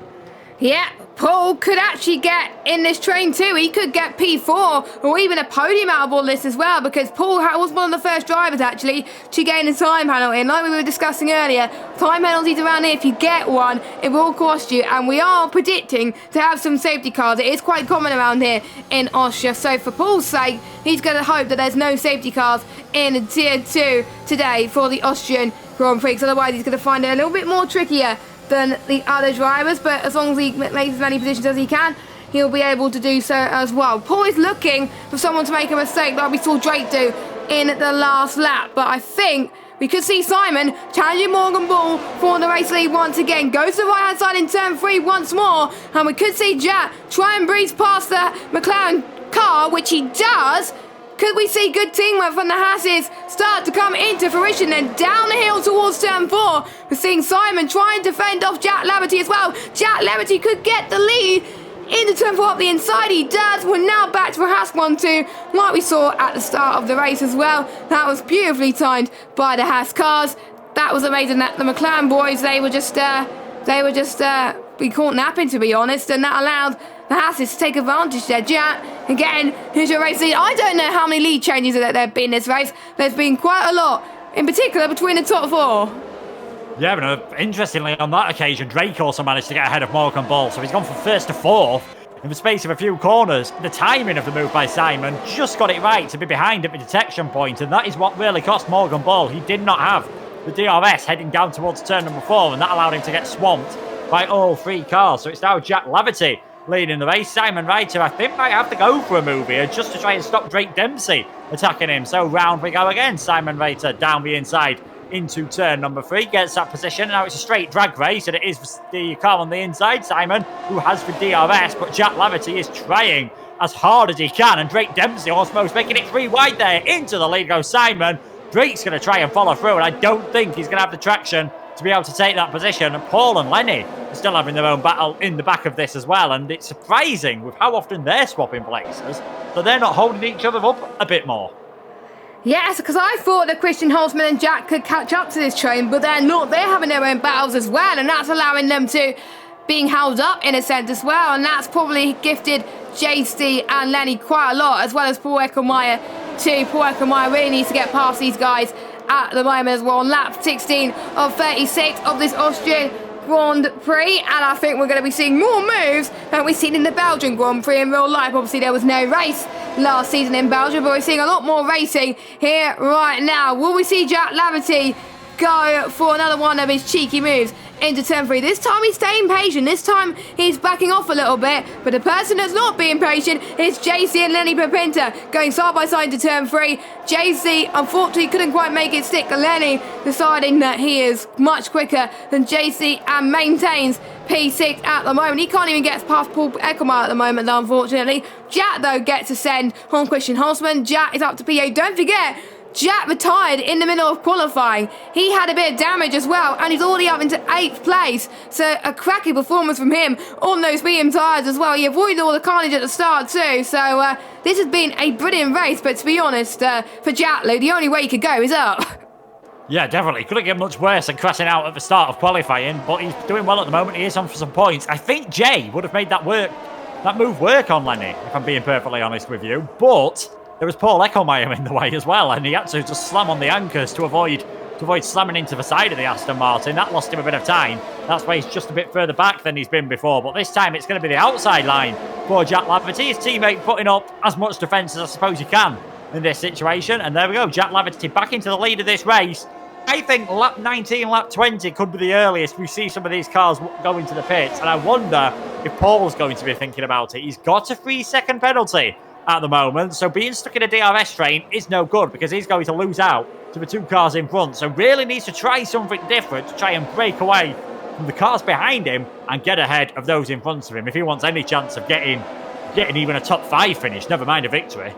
Yeah, Paul could actually get in this train too. He could get P4 or even a podium out of all this as well, because Paul was one of the first drivers actually to gain a time penalty. And like we were discussing earlier, time penalties around here, if you get one, it will cost you. And we are predicting to have some safety cars. It is quite common around here in Austria. So for Paul's sake, he's going to hope that there's no safety cars in Tier 2 today for the Austrian Grand Prix. Otherwise, he's going to find it a little bit more trickier than the other drivers, but as long as he makes as many positions as he can, he'll be able to do so as well. Paul is looking for someone to make a mistake like we saw Drake do in the last lap, but I think we could see Simon challenging Morgan Ball for the race lead once again. Goes to the right hand side in turn 3 once more, and we could see Jack try and breeze past the McLaren car, which he does. Could we see good teamwork from the Hasses start to come into fruition? Then down the hill towards turn 4, we're seeing Simon trying to fend off Jack Laverty as well. Jack Laverty could get the lead into turn 4 up the inside. He does. We're now back to a Haas 1-2, like we saw at the start of the race as well. That was beautifully timed by the Haas cars. That was amazing. That the McLaren boys, they were just we caught napping, to be honest, and that allowed the Hasses to take advantage there. Jack, again, here's your race lead. I don't know how many lead changes there have been in this race. There's been quite a lot, in particular between the top 4. Yeah, but interestingly, on that occasion, Drake also managed to get ahead of Morgan Ball, so he's gone from 1st to 4th in the space of a few corners. The timing of the move by Simon just got it right to be behind at the detection point, and that is what really cost Morgan Ball. He did not have the DRS heading down towards turn number 4, and that allowed him to get swamped by all 3 cars. So it's now Jack Laverty leading the race. Simon Reiter, I think, might have to go for a move here just to try and stop Drake Dempsey attacking him. So round we go again. Simon Reiter down the inside into turn number 3, gets that position. Now it's a straight drag race, and it is the car on the inside, Simon, who has the DRS, but Jack Laverty is trying as hard as he can, and Drake Dempsey almost making it 3 wide there. Into the lead goes Simon. Drake's going to try and follow through, and I don't think he's going to have the traction to be able to take that position. And Paul and Lenny are still having their own battle in the back of this as well, and it's surprising with how often they're swapping places that they're not holding each other up a bit more. Yes, because I thought that Christian Holzman and Jack could catch up to this train, but they're not. They're having their own battles as well, and that's allowing them to being held up in a sense as well, and that's probably gifted JC and Lenny quite a lot, as well as Paul Eckelmeyer too. Paul Eckelmeyer really needs to get past these guys at the moment as well. On lap 16 of 36 of this Austrian Grand Prix, and I think we're going to be seeing more moves than we've seen in the Belgian Grand Prix in real life. Obviously there was no race last season in Belgium, but we're seeing a lot more racing here right now. Will we see Jack Laverty go for another one of his cheeky moves into turn 3? This time he's staying patient. This time he's backing off a little bit, but the person that's not being patient is JC and Lenny Pepinter going side by side to turn 3. JC unfortunately couldn't quite make it stick. Lenny deciding that he is much quicker than JC and maintains P6 at the moment. He can't even get past Paul Eckelmeyer at the moment, though, unfortunately. Jack, though, gets a send on Christian Holzman. Jack is up to P8. Don't forget, Jack retired in the middle of qualifying. He had a bit of damage as well, and he's already up into 8th place. So a cracking performance from him on those medium tyres as well. He avoided all the carnage at the start too. So this has been a brilliant race, but to be honest, for Jack, Lou, the only way he could go is up. Yeah, definitely. Couldn't get much worse than crashing out at the start of qualifying, but he's doing well at the moment. He is on for some points. I think Jay would have made that move work on Lenny, if I'm being perfectly honest with you. But there was Paul Eckelmeyer in the way as well, and he had to just slam on the anchors to avoid slamming into the side of the Aston Martin. That lost him a bit of time. That's why he's just a bit further back than he's been before. But this time it's going to be the outside line for Jack Laverty. His teammate putting up as much defence as I suppose he can in this situation. And there we go. Jack Laverty back into the lead of this race. I think lap 19, lap 20 could be the earliest we see some of these cars go into the pits. And I wonder if Paul's going to be thinking about it. He's got a 3-second penalty at the moment. So being stuck in a DRS train is no good because he's going to lose out to the 2 cars in front. So really needs to try something different to try and break away from the cars behind him and get ahead of those in front of him if he wants any chance of getting even a top 5 finish, never mind a victory.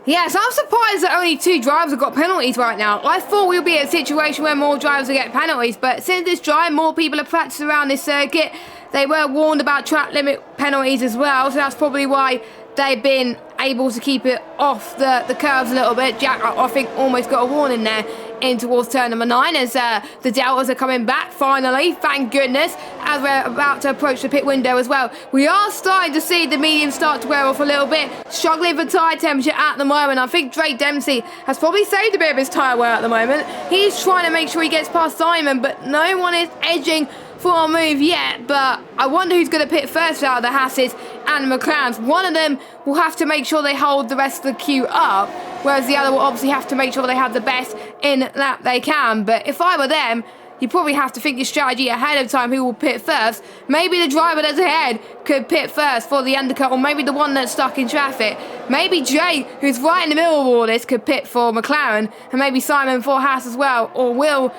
Yes, I'm surprised that only 2 drivers have got penalties right now. I thought we'd be in a situation where more drivers would get penalties, but since this drive, more people have practiced around this circuit. They were warned about track limit penalties as well, so that's probably why they've been able to keep it off the curves a little bit. Jack, I think, almost got a warning there in towards turn number 9 as the Deltas are coming back finally, thank goodness, as we're about to approach the pit window as well. We are starting to see the mediums start to wear off a little bit, struggling for tyre temperature at the moment. I think Drake Dempsey has probably saved a bit of his tyre wear at the moment. He's trying to make sure he gets past Simon, but no one is edging for a move yet, but I wonder who's going to pit first out of the Hasses and McLarens. One of them will have to make sure they hold the rest of the queue up, whereas the other will obviously have to make sure they have the best in lap they can. But if I were them, you probably have to think your strategy ahead of time who will pit first. Maybe the driver that's ahead could pit first for the undercut, or maybe the one that's stuck in traffic. Maybe Jay, who's right in the middle of all this, could pit for McLaren, and maybe Simon for Haas as well, or will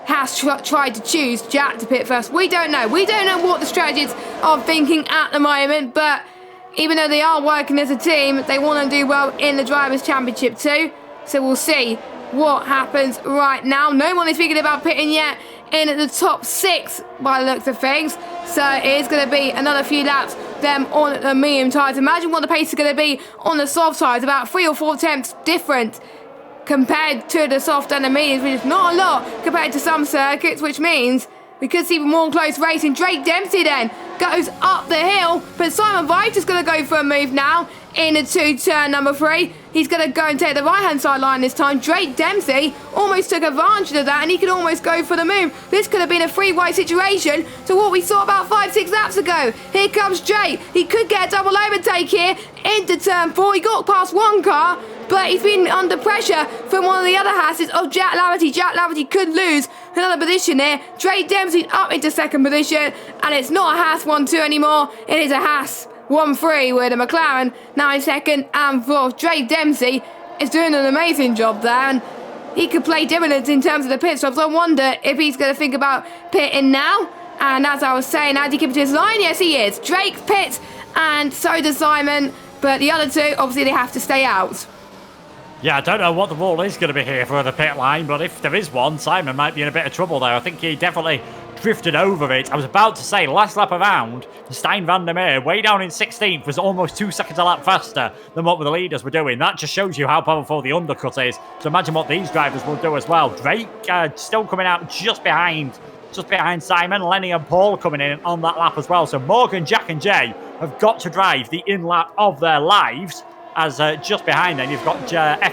Haas tried to choose Jack to pit first. We don't know. We don't know what the strategists are thinking at the moment, but even though they are working as a team, they want to do well in the Drivers' Championship too. So we'll see what happens right now. No one is thinking about pitting yet in the top 6 by the looks of things. So it is going to be another few laps them on the medium tyres. Imagine what the pace is going to be on the soft tyres. About 3 or 4 tenths different compared to the soft and the mediums, which is not a lot compared to some circuits, which means we could see more close racing. Drake Dempsey then goes up the hill, but Simon Vita's going to go for a move now in the 2 turn number 3. He's going to go and take the right-hand side line this time. Drake Dempsey almost took advantage of that, and he could almost go for the move. This could have been a 3-way situation to what we saw about 5-6 laps ago. Here comes Jay. He could get a double overtake here into turn 4. He got past one car, but he's been under pressure from one of the other Hasses of Jack Laverty. Jack Laverty could lose another position here. Drake Dempsey up into 2nd position, and it's not a Haas 1-2 anymore. It is a Haas 1-3 with a McLaren now in 2nd and 4th. Drake Dempsey is doing an amazing job there, and he could play dividends in terms of the pit stops. I wonder if he's going to think about pitting now. And as I was saying, as he keeps his line, yes he is. Drake pits, and so does Simon, but the other 2, obviously they have to stay out. Yeah, I don't know what the rule is going to be here for the pit line, but if there is one, Simon might be in a bit of trouble there. I think he definitely drifted over it. I was about to say, last lap around, Stijn van der Meer, way down in 16th, was almost 2 seconds a lap faster than what the leaders were doing. That just shows you how powerful the undercut is. So imagine what these drivers will do as well. Drake still coming out just behind Simon. Lenny and Paul coming in on that lap as well. So Morgan, Jack and Jay have got to drive the in-lap of their lives. As just behind them, you've got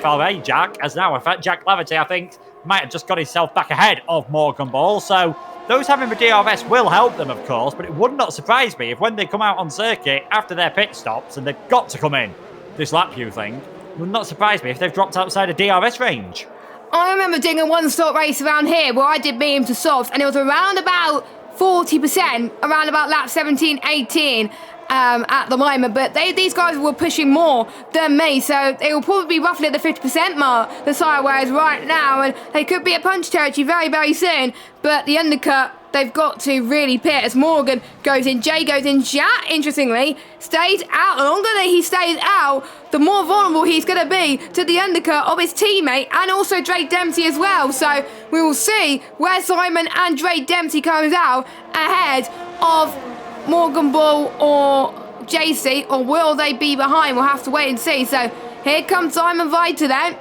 FRA Jack, as now Jack Laverty, I think, might have just got himself back ahead of Morgan Ball. So those having the DRS will help them, of course, but it would not surprise me if when they come out on circuit after their pit stops, and they've got to come in this lap queue thing, it would not surprise me if they've dropped outside of DRS range. I remember doing a one-stop race around here where I did medium to softs, and it was around about 40%, around about lap 17, 18. At the moment, but these guys were pushing more than me, so they will probably be roughly at the 50% mark, the tyre wears right now, and they could be at punch territory very, very soon. But the undercut, they've got to really pit as Morgan goes in, Jay goes in, Jack, interestingly, stays out. The longer that he stays out, the more vulnerable he's going to be to the undercut of his teammate and also Drake Dempsey as well. So we will see where Simon and Drake Dempsey comes out ahead of Morgan Ball or JC, or will they be behind? We'll have to wait and see. So here comes Simon Vita then,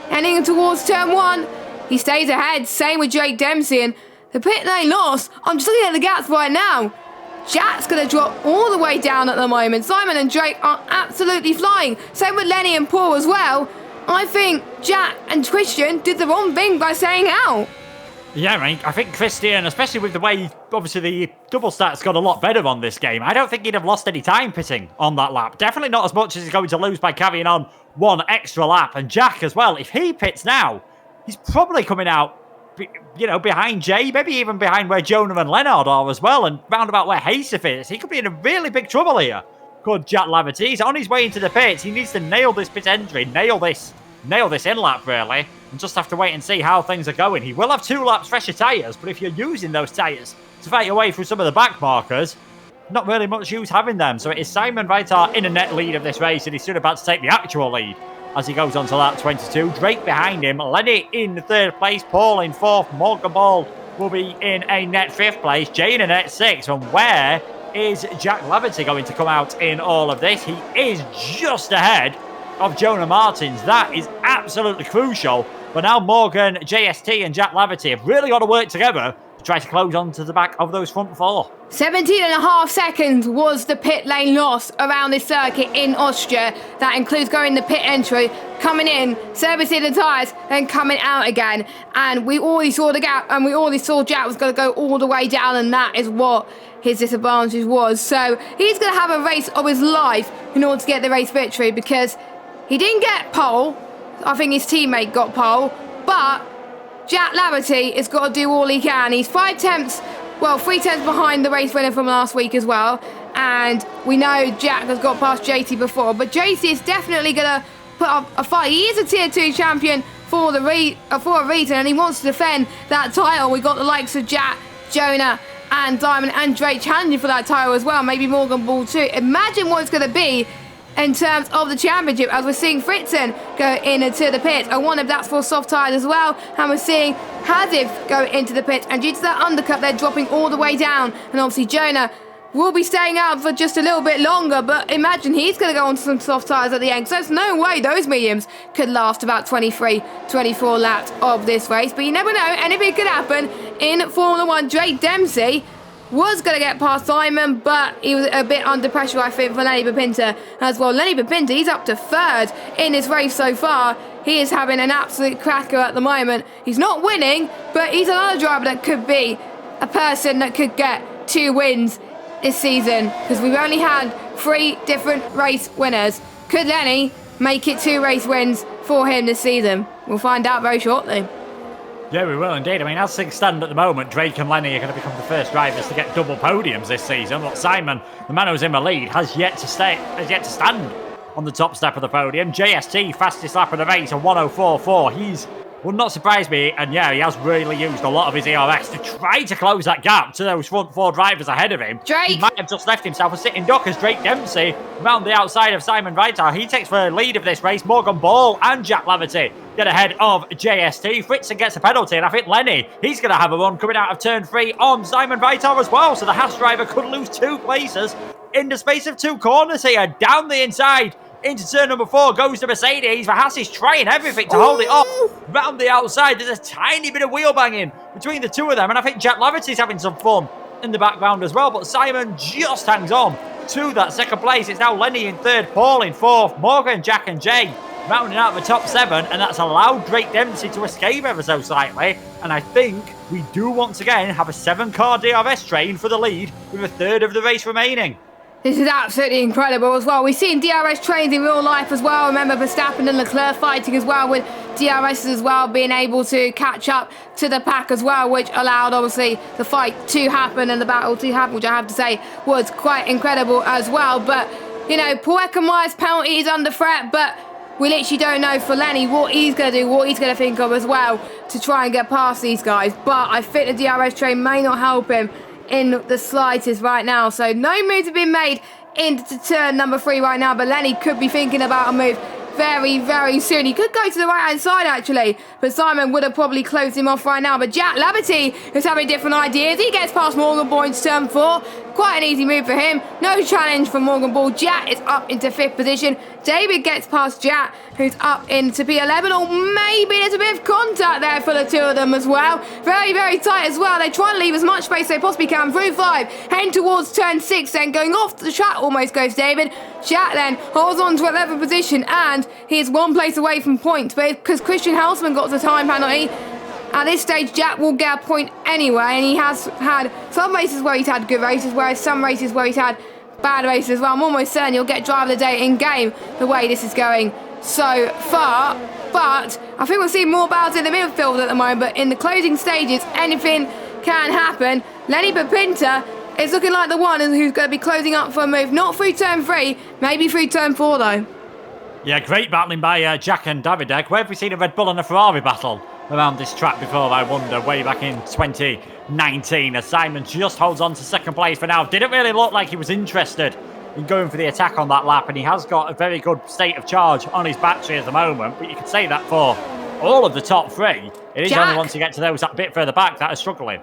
heading towards turn 1. He stays ahead, same with Drake Dempsey, and the pit lane lost. I'm just looking at the gaps right now. Jack's going to drop all the way down at the moment. Simon and Drake are absolutely flying. Same with Lenny and Paul as well. I think Jack and Christian did the wrong thing by staying out. Yeah, I think Christian, especially with the way, obviously, the double stats got a lot better on this game, I don't think he'd have lost any time pitting on that lap. Definitely not as much as he's going to lose by carrying on one extra lap. And Jack as well, if he pits now, he's probably coming out behind Jay, maybe even behind where Jonah and Leonard are as well, and round about where Hasif is. He could be in a really big trouble here. Good Jack Laverty. He's on his way into the pits. He needs to nail this pit entry, nail this in lap, really, and just have to wait and see how things are going. He will have 2 laps fresher tyres, but if you're using those tyres to fight your way through some of the back markers, not really much use having them. So it is Simon Veitar in a net lead of this race, and he's soon about to take the actual lead as he goes on to lap 22. Drake behind him, Lenny in 3rd place, Paul in 4th, Morgan Ball will be in a net 5th place, Jay in a net 6th, and where is Jack Laverty going to come out in all of this? He is just ahead of Jonah Martins. That is absolutely crucial. But now Morgan, JST and Jack Laverty have really got to work together to try to close on to the back of those front 4. 17.5 seconds was the pit lane loss around this circuit in Austria. That includes going the pit entry, coming in, servicing the tyres, and coming out again. And we already saw the gap, and we already saw Jack was going to go all the way down, and that is what his disadvantage was. So he's going to have a race of his life in order to get the race victory, because he didn't get pole. I think his teammate got pole, but Jack Laverty has got to do all he can. He's 3 tenths behind the race winner from last week as well. And we know Jack has got past JT before, but JT is definitely going to put up a fight. He is a Tier 2 champion for a reason, and he wants to defend that title. We got the likes of Jack, Jonah, and Diamond and Drake challenging for that title as well. Maybe Morgan Ball too. Imagine what it's going to be in terms of the championship, as we're seeing Fritzen go into the pit. I wonder if that's for soft tyres as well. And we're seeing Hazif go into the pit, and due to that undercut, they're dropping all the way down. And obviously Jonah will be staying out for just a little bit longer, but imagine he's going to go on to some soft tyres at the end. So there's no way those mediums could last about 23, 24 laps of this race. But you never know, anything could happen in Formula 1. Drake Dempsey was going to get past Simon, but he was a bit under pressure, I think, for Lenny Bapinta as well. Lenny Bapinta, he's up to 3rd in this race so far. He is having an absolute cracker at the moment. He's not winning, but he's another driver that could be a person that could get 2 wins this season, because we've only had 3 different race winners. Could Lenny make it 2 race wins for him this season? We'll find out very shortly. Yeah, we will indeed. I mean, as things stand at the moment, Drake and Lenny are going to become the first drivers to get double podiums this season. But Simon, the man who's in the lead, has yet to stand on the top step of the podium. JST, fastest lap of the race, a 1:04.4. He's would not surprise me, and yeah, he has really used a lot of his ERS to try to close that gap to those front 4 drivers ahead of him. Drake! He might have just left himself a sitting duck as Drake Dempsey round the outside of Simon Veitar. He takes the lead of this race. Morgan Ball and Jack Laverty get ahead of JST. Fritzen gets a penalty, and I think Lenny, he's going to have a run coming out of turn 3 on Simon Veitar as well. So the Haas driver could lose 2 places in the space of 2 corners here. Down the inside into turn number 4 goes the Mercedes. The Haas is trying everything to hold it off. Round the outside, there's a tiny bit of wheel banging between the 2 of them, and I think Jack Laverty's having some fun in the background as well, but Simon just hangs on to that 2nd place. It's now Lenny in 3rd, Paul in 4th, Morgan, Jack and Jay rounding out the top 7, and that's allowed Drake Dempsey to escape ever so slightly. And I think we do once again have a 7-car DRS train for the lead with a 1/3 of the race remaining. This is absolutely incredible as well. We've seen DRS trains in real life as well. Remember Verstappen and Leclerc fighting as well, with DRS as well being able to catch up to the pack as well, which allowed obviously the fight to happen and the battle to happen, which I have to say was quite incredible as well. But, you know, Paul Eckermeyer's penalty is under threat, but we literally don't know for Lenny what he's going to do, what he's going to think of as well to try and get past these guys. But I think the DRS train may not help him in the slightest right now. So no moves have been made into turn number 3 right now, but Lenny could be thinking about a move very, very soon. He could go to the right-hand side, actually, but Simon would have probably closed him off right now. But Jack Laverty is having different ideas. He gets past Morgan Ball into turn 4. Quite an easy move for him. No challenge from Morgan Ball. Jack is up into 5th position. David gets past Jack, who's up into P11, or maybe there's a bit of contact there for the 2 of them as well. Very, very tight as well. They try to leave as much space as they possibly can through 5, heading towards turn 6, then going off the track almost goes David. Jack then holds on to 11th position, and he is 1 place away from points, but because Christian Helsman got the time penalty, at this stage, Jack will get a point anyway, and he has had some races where he's had good races, whereas some races where he's had bad races as well. I'm almost certain he'll get driver of the day in game the way this is going so far. But I think we're seeing more battles in the midfield at the moment. But in the closing stages, anything can happen. Lenny Bapinta is looking like the one who's going to be closing up for a move. Not through turn 3, maybe through turn 4 though. Yeah, great battling by Jack and Davidek. Where have we seen a Red Bull and a Ferrari battle around this track before, I wonder, way back in 2019, as Simon just holds on to second place for now. Didn't really look like he was interested in going for the attack on that lap, and he has got a very good state of charge on his battery at the moment, but you could say that for all of the top 3. It is Jack. only once you get to those that bit further back that are struggling.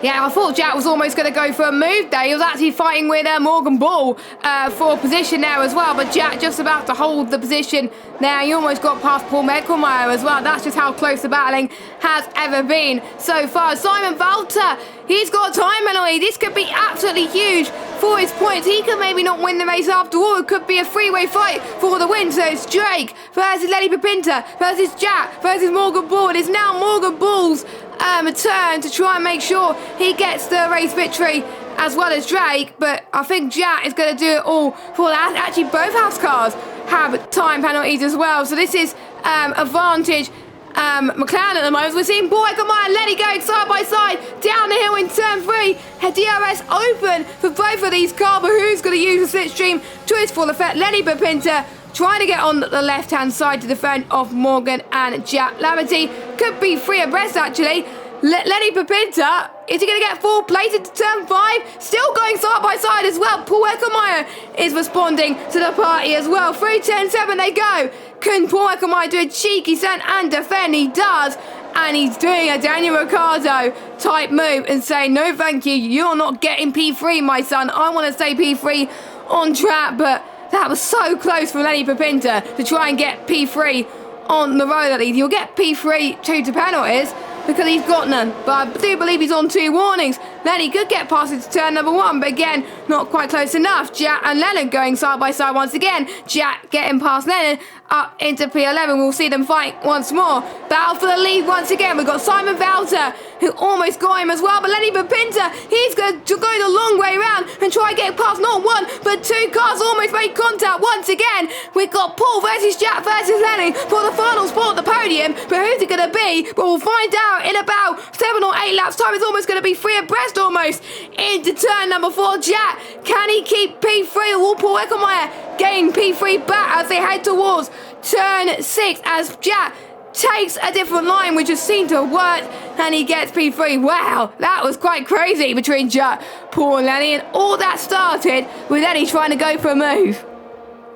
Yeah, I thought Jack was almost going to go for a move there. He was actually fighting with Morgan Ball for a position there as well. But Jack just about to hold the position there. He almost got past Paul Meckelmeyer as well. That's just how close the battling has ever been so far. Simon Valter, he's got a time penalty. This could be absolutely huge for his points. He could maybe not win the race after all. It could be a three-way fight for the win. So it's Drake versus Lenny Bapinta versus Jack versus Morgan Ball. It is now Morgan Ball's a turn to try and make sure he gets the race victory as well as Drake, but I think Jack is going to do it all for that. Actually, both house cars have time penalties as well, so this is advantage McLaren at the moment. We're seeing Paul Eckermeyer and Lenny going side by side down the hill in turn 3. DRS open for both of these cars, but who's going to use the slipstream to its full effect? Lenny Bapinta trying to get on the left-hand side to defend off Morgan and Jack Laverty. Could be 3 abreast, actually. Lenny Bapinta, is he going to get 4 plated to turn 5? Still going side by side as well. Paul Eckermeyer is responding to the party as well. Through turn 7 they go. Can Paul Eckermeyer do a cheeky send and defend? He does. And he's doing a Daniel Ricciardo type move and saying, no thank you, you're not getting P3, my son. I want to stay P3 on track, but that was so close for Lenny Bapinta to try and get P3 on the road at least. You'll get P3 due to penalties because he's got none. But I do believe he's on 2 warnings. Lenny could get past it to turn number 1, but again, not quite close enough. Jack and Lennon going side by side once again. Jack getting past Lennon up into P11. We'll see them fight once more. Battle for the lead once again. We've got Simon Valter, who almost got him as well, but Lenny Bapinta, he's going to go the long way around and try and get past not 1, but 2 cars almost made contact once again. We've got Paul versus Jack versus Lenny for the final spot at the podium, but who's it going to be? Well, we'll find out in about 7 or 8 laps time. It's almost going to be 3 abreast almost into turn number 4. Jack, can he keep P3? Will Paul Eckermeyer gain P3 back as they head towards turn 6 as Jack takes a different line which has seemed to have worked and he gets P3. Wow, that was quite crazy between Jack, Paul and Lenny, and all that started with Lenny trying to go for a move.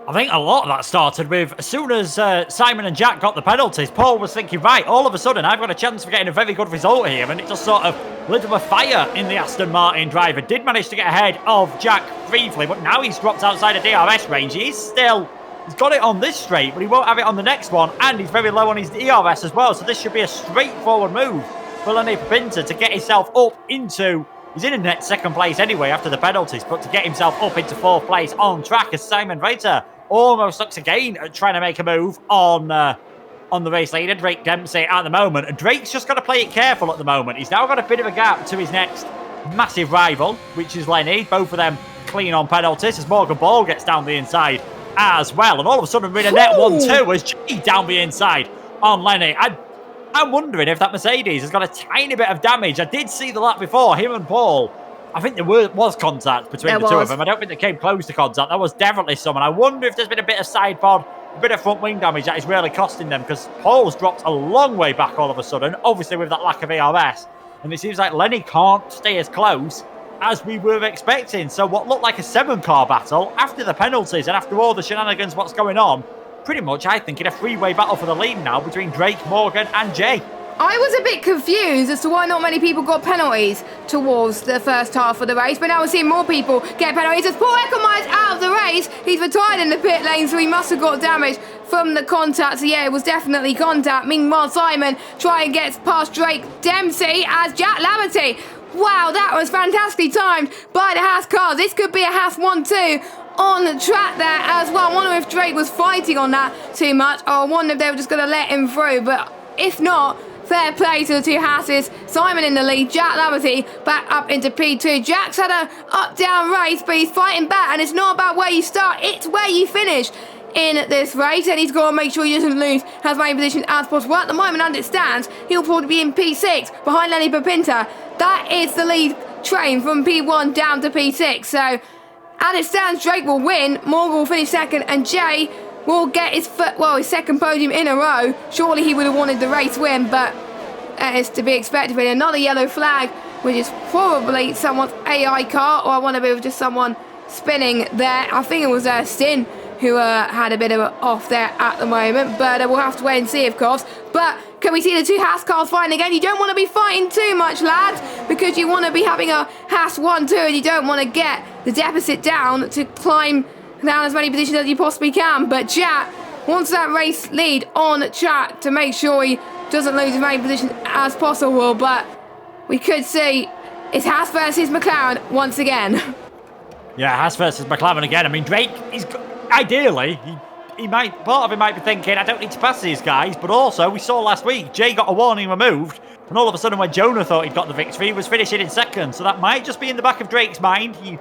I think a lot of that started with, as soon as Simon and Jack got the penalties, Paul was thinking, right, all of a sudden I've got a chance of getting a very good result here, and it just sort of lit up a fire in the Aston Martin driver. Did manage to get ahead of Jack briefly, but now he's dropped outside of DRS range. He's got it on this straight, but he won't have it on the next one, and he's very low on his DRS as well, so this should be a straightforward move for Lenny Bapinta to get himself up into... He's in a net second place anyway after the penalties, but to get himself up into 4th place on track as Simon Reiter almost looks again at trying to make a move on the race leader, Drake Dempsey, at the moment. And Drake's just got to play it careful at the moment. He's now got a bit of a gap to his next massive rival, which is Lenny. Both of them clean on penalties as Morgan Ball gets down the inside as well. And all of a sudden we're in a net 1-2 as G down the inside on Lenny. I'm wondering if that Mercedes has got a tiny bit of damage. I did see the lap before, him and Paul. I think there was contact between the two of them. I don't think they came close to contact. There was definitely some. And I wonder if there's been a bit of side pod, a bit of front wing damage that is really costing them, because Paul's dropped a long way back all of a sudden, obviously with that lack of ERS. And it seems like Lenny can't stay as close as we were expecting. So what looked like a 7-car battle, after the penalties and after all the shenanigans, what's going on, pretty much, I think, in a 3-way battle for the lead now between Drake, Morgan and Jay. I was a bit confused as to why not many people got penalties towards the first half of the race, but now we're seeing more people get penalties as Paul Eckermeyer's out of the race. He's retired in the pit lane, so he must have got damage from the contact. So yeah, it was definitely contact. Meanwhile, Simon trying to get past Drake Dempsey as Jack Laverty. Wow, that was fantastically timed by the Haas cars. This could be a Haas 1-2 on the track there as well. I wonder if Drake was fighting on that too much, or I wonder if they were just going to let him through. But if not, fair play to the two Hasses. Simon in the lead, Jack Laverty back up into P2. Jack's had a up-down race, but he's fighting back, and it's not about where you start, it's where you finish. in this race, and he's got to make sure he doesn't lose as many positions as possible. At the moment, as it stands, he'll probably be in P6 behind Lenny Papinta. That is the lead train from P1 down to P6. So, as it stands, Drake will win, Morgan will finish second, and Jay will get his second podium in a row. Surely he would have wanted the race win, but that is to be expected. With another yellow flag, which is probably someone's AI car, or I want to be with just someone spinning there. I think it was Stin who had a bit of an off there at the moment, but we'll have to wait and see, of course. But can we see the two Haas cars fighting again? You don't want to be fighting too much, lads, because you want to be having a Haas 1-2, and you don't want to get the deficit down to climb down as many positions as you possibly can. But Chat wants that race lead on Chat to make sure he doesn't lose as many positions as possible. But we could see it's Haas versus McLaren once again. Yeah, Haas versus McLaren again. I mean, Drake, ideally, he might, part of him might be thinking, I don't need to pass these guys, but also, we saw last week, Jay got a warning removed, and all of a sudden when Jonah thought he'd got the victory, he was finishing in second, so that might just be in the back of Drake's mind. He,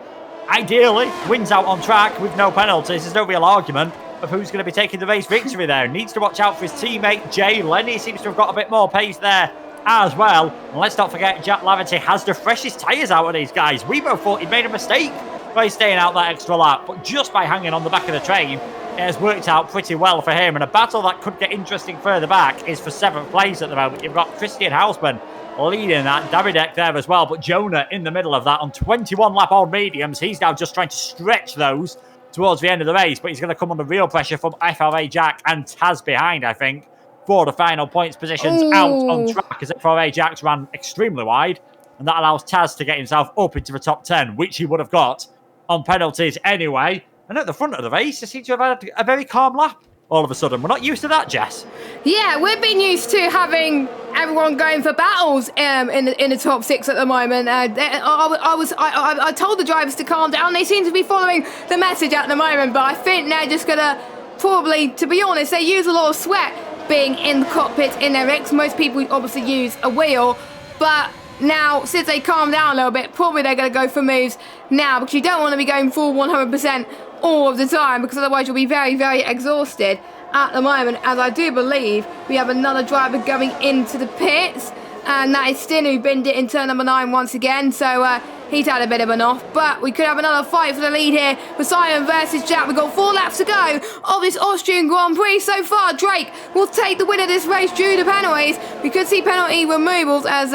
ideally, wins out on track with no penalties. There's no real argument of who's going to be taking the race victory there. Needs to watch out for his teammate, Jay. Lenny seems to have got a bit more pace there as well. And let's not forget, Jack Laverty has the freshest tyres out of these guys. We both thought he'd made a mistake by staying out that extra lap, but just by hanging on the back of the train, it has worked out pretty well for him. And a battle that could get interesting further back is for 7th place at the moment. You've got Christian Hausman leading that, Davidek there as well, but Jonah in the middle of that on 21 lap old mediums. He's now just trying to stretch those towards the end of the race, but he's going to come under real pressure from FRA Jack and Taz behind, I think, for the final points positions out on track, as FRA Jack's ran extremely wide, and that allows Taz to get himself up into the top 10, which he would have got on penalties anyway. And at the front of the race, they seem to have had a very calm lap all of a sudden. We're not used to that, Jess. Yeah, we've been used to having everyone going for battles in the top 6 at the moment. I told the drivers to calm down. They seem to be following the message at the moment, but I think they're just going to probably, to be honest, they use a lot of sweat being in the cockpit in their rigs. Most people obviously use a wheel, but now, since they calm down a little bit, probably they're going to go for moves now, because you don't want to be going full 100% all of the time, because otherwise you'll be very, very exhausted at the moment. As I do believe we have another driver going into the pits, and that is Stin, who binned it in turn number 9 once again, so he's had a bit of an off. But we could have another fight for the lead here for Simon versus Jack. We've got 4 laps to go of this Austrian Grand Prix. So far, Drake will take the win of this race due to penalties. We could see penalty removals as,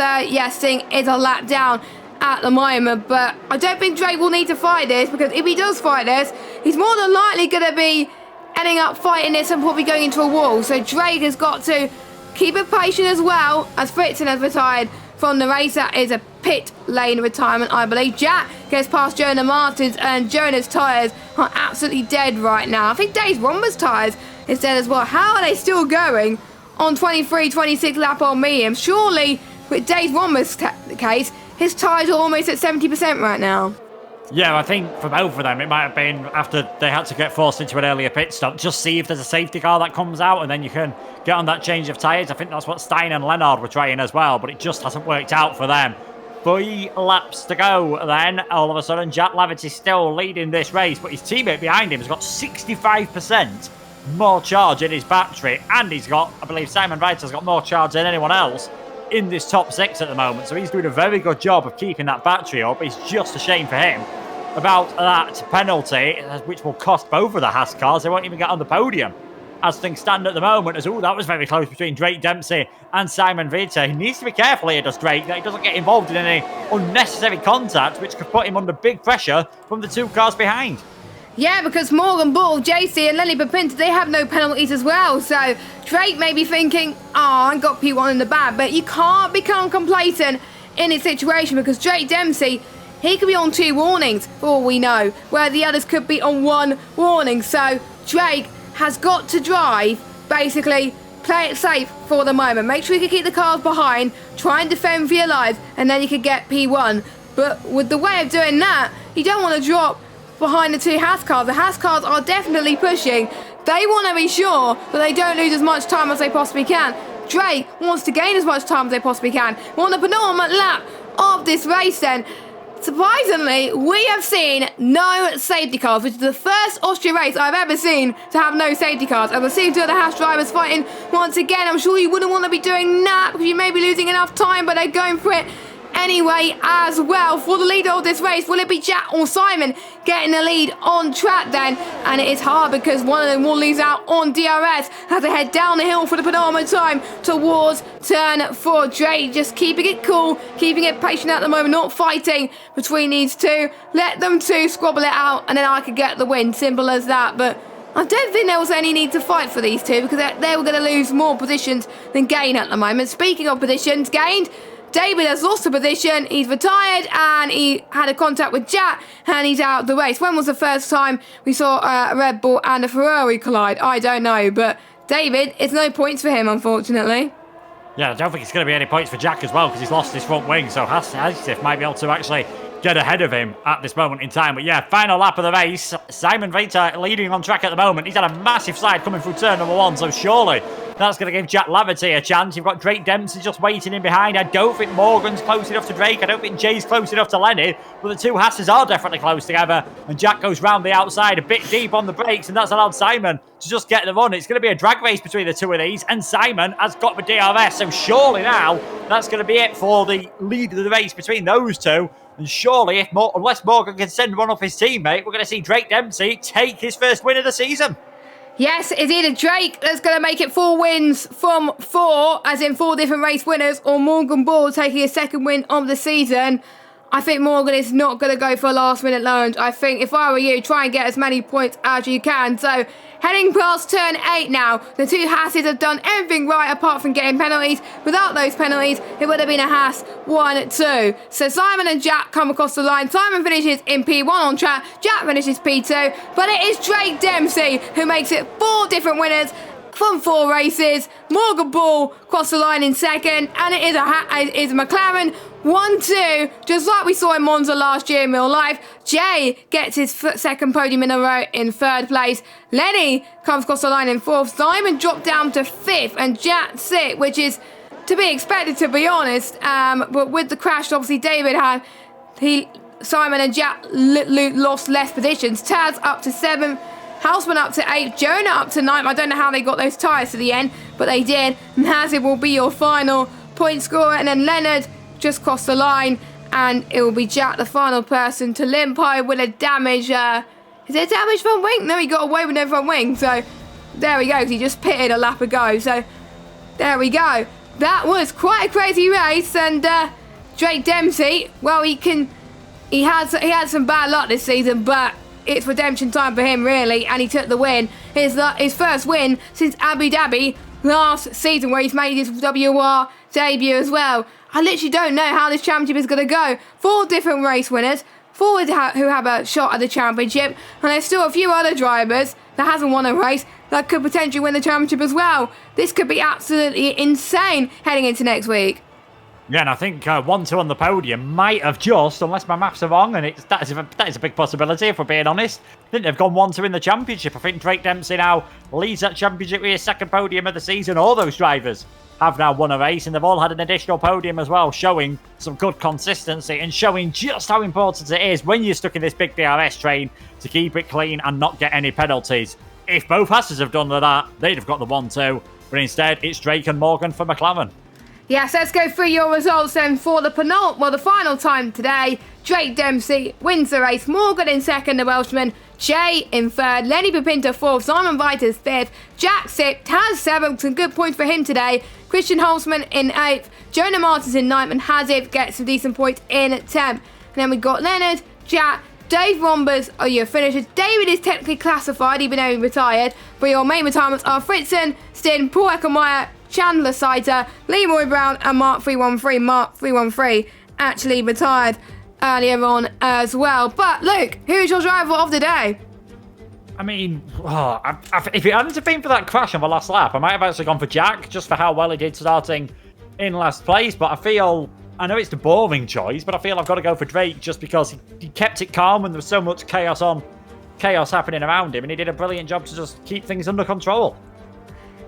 Sting is a lap down at the moment. But I don't think Drake will need to fight this, because if he does fight this, he's more than likely going to be ending up fighting this and probably going into a wall. So Drake has got to keep it patient, as well as Fritzen has retired from the race. That is a pit lane retirement, I believe. Jack gets past Jonah Martins, and Jonah's tyres are absolutely dead right now. I think Dave Romber's tyres is dead as well. How are they still going on 23, 26 lap on medium? Surely, with Dave Romber's case, his tyres are almost at 70% right now. Yeah, I think for both of them, it might have been after they had to get forced into an earlier pit stop. Just see if there's a safety car that comes out, and then you can get on that change of tyres. I think that's what Stein and Lennard were trying as well, but it just hasn't worked out for them. 3 laps to go then. All of a sudden, Jack Laverty still leading this race, but his teammate behind him has got 65% more charge in his battery, and he's got, I believe Simon Reiter's got more charge than anyone else in this top 6 at the moment, so he's doing a very good job of keeping that battery up. It's just a shame for him about that penalty, which will cost both of the Haas cars. They won't even get on the podium as things stand at the moment. As that was very close between Drake Dempsey and Simon Vita. He needs to be careful here, does Drake, that he doesn't get involved in any unnecessary contact, which could put him under big pressure from the 2 cars behind. Yeah, because Morgan Ball, JC and Lenny Papinta, they have no penalties as well. So Drake may be thinking, I got P1 in the bag. But you can't become complacent in this situation, because Drake Dempsey, he could be on 2 warnings for all we know, where the others could be on 1 warning. So Drake has got to drive, basically, play it safe for the moment. Make sure you can keep the cars behind, try and defend for your life, and then you can get P1. But with the way of doing that, you don't want to drop behind the 2 Haas cars. The Haas cars are definitely pushing. They want to be sure that they don't lose as much time as they possibly can. Drake wants to gain as much time as they possibly can. We're on the penultimate lap of this race then. Surprisingly, we have seen no safety cars, which is the first Austria race I've ever seen to have no safety cars. And we're seeing two of the Haas drivers fighting once again. I'm sure you wouldn't want to be doing that because you may be losing enough time, but they're going for it anyway as well. For the leader of this race, will it be Jack or Simon getting the lead on track then? And it is hard because one of them will lose out on DRS as they head down the hill for the penultimate time towards turn 4. Drake just keeping it cool, keeping it patient at the moment, not fighting between these two. Let them two squabble it out and then I could get the win. Simple as that. But I don't think there was any need to fight for these two because they were going to lose more positions than gain at the moment. Speaking of positions gained, David has lost a position, he's retired, and he had a contact with Jack, and he's out of the race. When was the first time we saw a Red Bull and a Ferrari collide? I don't know, but David, it's no points for him, unfortunately. Yeah, I don't think it's going to be any points for Jack as well, because he's lost his front wing, so Hasif might be able to actually get ahead of him at this moment in time. But yeah, final lap of the race. Simon Vita leading on track at the moment. He's had a massive slide coming through turn number 1, so surely that's going to give Jack Laverty a chance. You've got Drake Dempsey just waiting in behind. I don't think Morgan's close enough to Drake. I don't think Jay's close enough to Lenny. But the two Hasses are definitely close together. And Jack goes round the outside a bit deep on the brakes. And that's allowed Simon to just get the run. It's going to be a drag race between the two of these. And Simon has got the DRS. So surely now that's going to be it for the lead of the race between those two. And surely, unless Morgan can send one off his teammate, we're going to see Drake Dempsey take his first win of the season. Yes, it's either Drake that's going to make it 4 wins from 4, as in 4 different race winners, or Morgan Ball taking his second win of the season. I think Morgan is not going to go for a last-minute lounge. I think if I were you, try and get as many points as you can. So, heading past turn 8 now, the two Hasses have done everything right apart from getting penalties. Without those penalties, it would have been a Haas 1-2. So Simon and Jack come across the line. Simon finishes in P1 on track. Jack finishes P2. But it is Drake Dempsey who makes it 4 different winners from 4 races. Morgan Ball crossed the line in second, and it is a McLaren 1-2, just like we saw in Monza last year in real life. Jay gets his second podium in a row in 3rd place. Lenny comes across the line in 4th. Simon dropped down to 5th, and Jack 6th, which is to be expected, to be honest. But with the crash, obviously David had, Simon and Jack lost less positions. Taz up to 7th. Houseman up to 8th, Jonah up to 9th. I don't know how they got those tyres to the end, but they did. Nazib will be your final point scorer, and then Leonard just crossed the line, and it will be Jack, the final person to limp home with a damage. Is it a damaged front wing? No, he got away with no front wing, so there we go, because he just pitted a lap ago. So there we go. That was quite a crazy race, and Drake Dempsey, well, he had some bad luck this season, but it's redemption time for him, really, and he took the win. His first win since Abu Dhabi last season, where he's made his WR debut as well. I literally don't know how this championship is going to go. 4 different race winners, 4 who have a shot at the championship, and there's still a few other drivers that hasn't won a race that could potentially win the championship as well. This could be absolutely insane heading into next week. Yeah, and I think 1-2 on the podium might have just, unless my maths are wrong, and that is a big possibility if we're being honest. I think they've gone 1-2 in the championship. I think Drake Dempsey now leads that championship with his second podium of the season. All those drivers have now won a race, and they've all had an additional podium as well, showing some good consistency and showing just how important it is when you're stuck in this big DRS train to keep it clean and not get any penalties. If both Hasses have done that, they'd have got the 1-2, but instead it's Drake and Morgan for McLaren. Yes, let's go through your results then for the final time today. Drake Dempsey wins the race. Morgan in second, the Welshman. Jay in third. Lenny Pipinto fourth. Simon Vita's fifth. Jack sixth. Taz seventh. Some good points for him today. Christian Holzman in eighth. Jonah Martins in ninth. And Hazib gets some decent points in 10th. And then we got Leonard, Jack, Dave Rombers are your finishers. David is technically classified, even though he retired. But your main retirements are Fritzen, Stin, Paul Eckermeyer, Chandler Saiter, Leroy Brown, and Mark 313. Mark 313 actually retired earlier on as well. But Luke, who's your driver of the day? I mean, if it hadn't been for that crash on the last lap, I might have actually gone for Jack, just for how well he did starting in last place. But I know it's the boring choice, but I feel I've got to go for Drake just because he kept it calm when there was so much chaos happening around him, and he did a brilliant job to just keep things under control.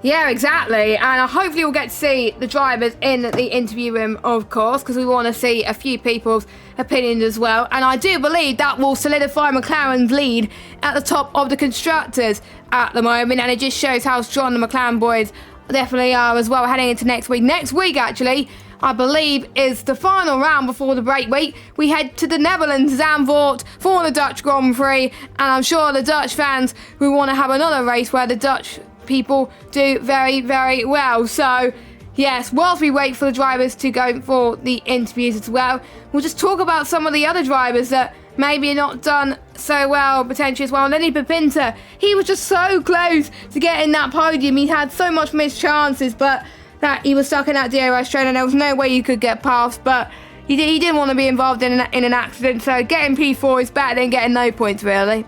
Yeah, exactly. And hopefully we'll get to see the drivers in the interview room, of course, because we want to see a few people's opinions as well. And I do believe that will solidify McLaren's lead at the top of the constructors at the moment. And it just shows how strong the McLaren boys definitely are as well heading into next week. Next week, actually, I believe, is the final round before the break week. We head to the Netherlands, Zandvoort, for the Dutch Grand Prix. And I'm sure the Dutch fans will want to have another race where the Dutch people do very, very well. So yes, whilst we wait for the drivers to go for the interviews as well, we'll just talk about some of the other drivers that maybe not done so well potentially as well. Lenny Pipinter, he was just so close to getting that podium. He had so much missed chances, but that he was stuck in that DRS train and there was no way you could get past. But he didn't want to be involved in an accident, so getting P4 is better than getting no points, really.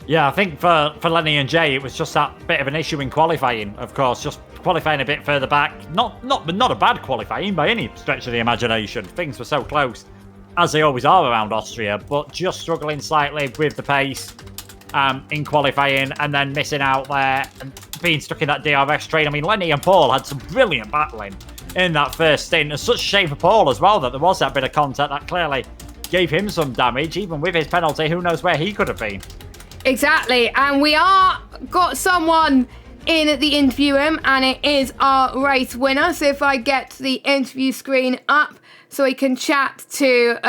Yeah, I think for Lenny and Jay, it was just that bit of an issue in qualifying, of course, just qualifying a bit further back. Not a bad qualifying by any stretch of the imagination. Things were so close, as they always are around Austria, but just struggling slightly with the pace in qualifying and then missing out there and being stuck in that DRS train. I mean, Lenny and Paul had some brilliant battling in that first stint. It's such a shame for Paul as well that there was that bit of contact that clearly gave him some damage. Even with his penalty, who knows where he could have been. Exactly, and we are got someone in the interview room, and it is our race winner. So if I get the interview screen up so we can chat to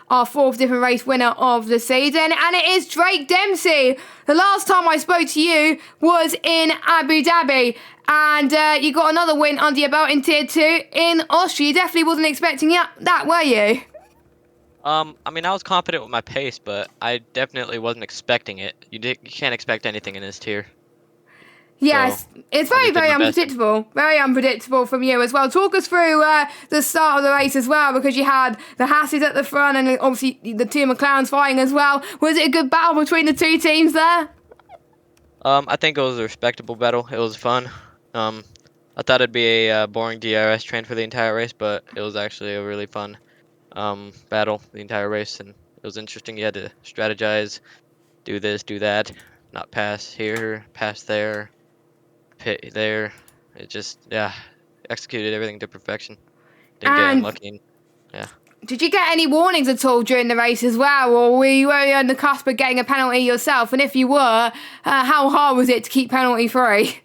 our fourth different race winner of the season, and it is Drake Dempsey. The last time I spoke to you was in Abu Dhabi, and you got another win under your belt in Tier 2 in Austria. You definitely wasn't expecting that, were you? I mean, I was confident with my pace, but I definitely wasn't expecting it. You can't expect anything in this tier. Yes, So, it's very, very unpredictable. Very unpredictable from you as well. Talk us through the start of the race as well, because you had the Hasses at the front and obviously the two McLarens fighting as well. Was it a good battle between the two teams there? I think it was a respectable battle. It was fun. I thought it'd be a boring DRS train for the entire race, but it was actually a really fun battle the entire race, and it was interesting. You had to strategize, do this, do that, not pass here, pass there, pit there. It just, yeah, executed everything to perfection. Didn't get unlucky. And, yeah. Did you get any warnings at all during the race as well, or were you on the cusp of getting a penalty yourself? And if you were, how hard was it to keep penalty free?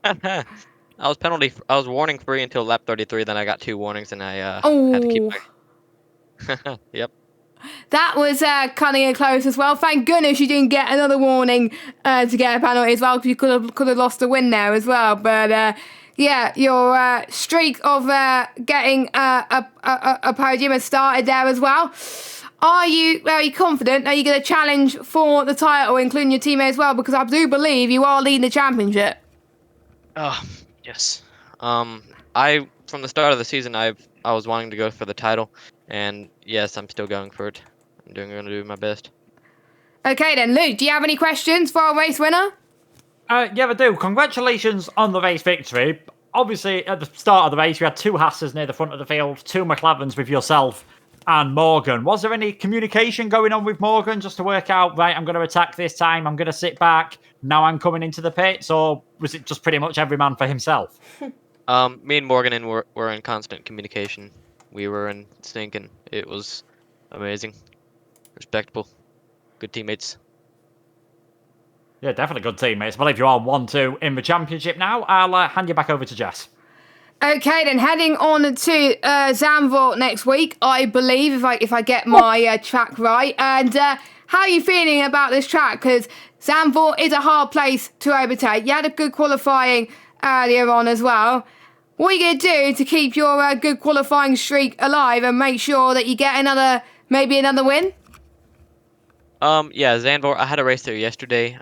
I was warning free until lap 33. Then I got 2 warnings, and I had to keep my. Yep. That was cutting it close as well. Thank goodness you didn't get another warning to get a penalty as well, because you could have lost the win there as well. But yeah, your streak of getting a podium has started there as well. Are you very confident that you're going to challenge for the title, including your teammate as well? Because I do believe you are leading the championship. Oh, yes. From the start of the season, I was wanting to go for the title. And yes, I'm still going for it. I'm going to do my best. Okay then, Luke, do you have any questions for our race winner? Yeah, I do. Congratulations on the race victory. Obviously, at the start of the race, we had 2 Hasses near the front of the field, 2 McLarens with yourself and Morgan. Was there any communication going on with Morgan just to work out, right, I'm going to attack this time, I'm going to sit back, now I'm coming into the pits, or was it just pretty much every man for himself? Me and Morgan were in constant communication. We were in sync, and it was amazing. Respectable. Good teammates. Yeah, definitely good teammates. I believe you are 1-2 in the championship now. I'll hand you back over to Jess. Okay, then heading on to Zandvoort next week, I believe, if I get my track right. And how are you feeling about this track? Because Zandvoort is a hard place to overtake. You had a good qualifying earlier on as well. What are you going to do to keep your good qualifying streak alive and make sure that you get maybe another win? Yeah, Zandvoort, I had a race there yesterday.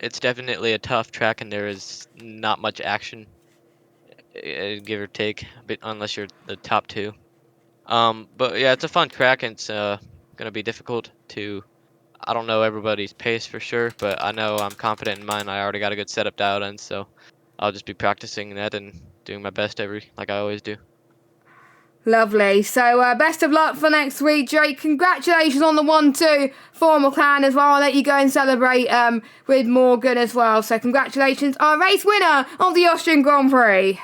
It's definitely a tough track, and there is not much action, give or take, unless you're the top 2. But yeah, it's a fun track, and it's going to be difficult to. I don't know everybody's pace for sure, but I know I'm confident in mine. I already got a good setup dialed in, so I'll just be practicing that and doing my best like I always do. Lovely. So best of luck for next week, Jake. Congratulations on the 1-2 for McLaren as well. I'll let you go and celebrate with Morgan as well. So congratulations, our race winner of the Austrian Grand Prix.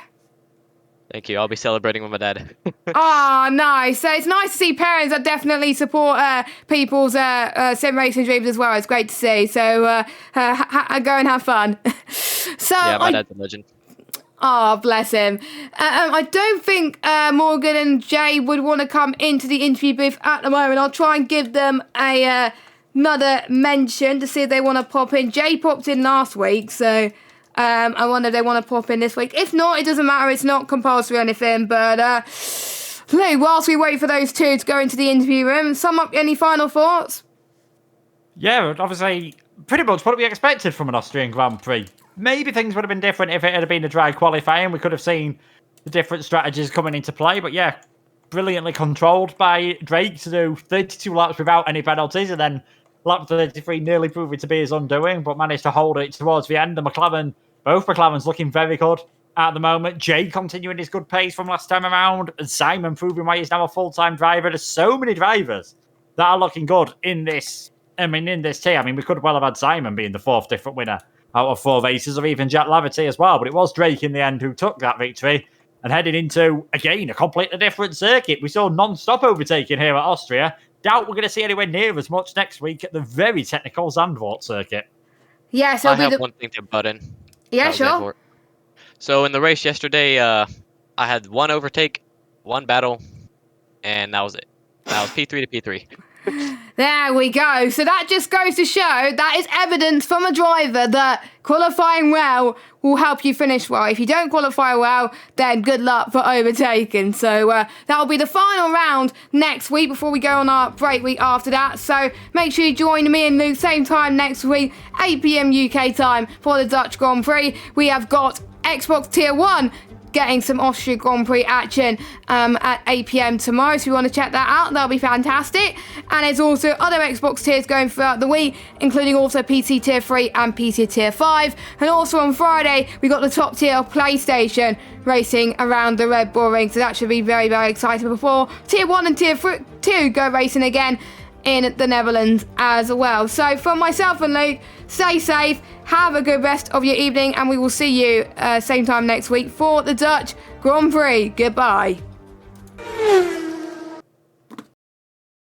Thank you. I'll be celebrating with my dad. Ah, nice. So it's nice to see parents that definitely support people's sim racing dreams as well. It's great to see. So go and have fun. So Yeah, my dad's a legend. Oh, bless him. I don't think Morgan and Jay would want to come into the interview booth at the moment. I'll try and give them another mention to see if they want to pop in. Jay popped in last week, so I wonder if they want to pop in this week. If not, it doesn't matter. It's not compulsory or anything. But Lou, whilst we wait for those two to go into the interview room, sum up any final thoughts? Yeah, obviously, pretty much what we expected from an Austrian Grand Prix. Maybe things would have been different if it had been a dry qualifying. We could have seen the different strategies coming into play. But yeah, brilliantly controlled by Drake to do 32 laps without any penalties. And then lap 33 nearly proving to be his undoing, but managed to hold it towards the end. The McLaren, both McLarens looking very good at the moment. Jay continuing his good pace from last time around. And Simon proving why he's now a full-time driver. There's so many drivers that are looking good in this. In this tier. We could well have had Simon being the fourth different winner out of 4 races, or even Jack Laverty as well. But it was Drake in the end who took that victory and headed into, again, a completely different circuit. We saw non-stop overtaking here at Austria. Doubt we're going to see anywhere near as much next week at the very technical Zandvoort circuit. Yeah, so I have one thing to butt in. Yeah, sure. So in the race yesterday, I had 1 overtake, 1 battle, and that was it. That was P3 to P3. There we go. So that just goes to show that is evidence from a driver that qualifying well will help you finish well. If you don't qualify well, then good luck for overtaking. So that'll be the final round next week before we go on our break week after that. So make sure you join me and Luke same time next week, 8 PM UK time for the Dutch Grand Prix. We have got Xbox Tier 1 getting some Austria Grand Prix action at 8 PM tomorrow. So if you want to check that out, that'll be fantastic. And there's also other Xbox tiers going throughout the week, including also PC Tier 3 and PC Tier 5. And also on Friday, we got the top tier of PlayStation racing around the Red Bull Ring. So that should be very, very exciting before Tier 1 and Tier 2 go racing again in the Netherlands as well. So from myself and Luke, stay safe, have a good rest of your evening, and we will see you same time next week for the Dutch Grand Prix. Goodbye.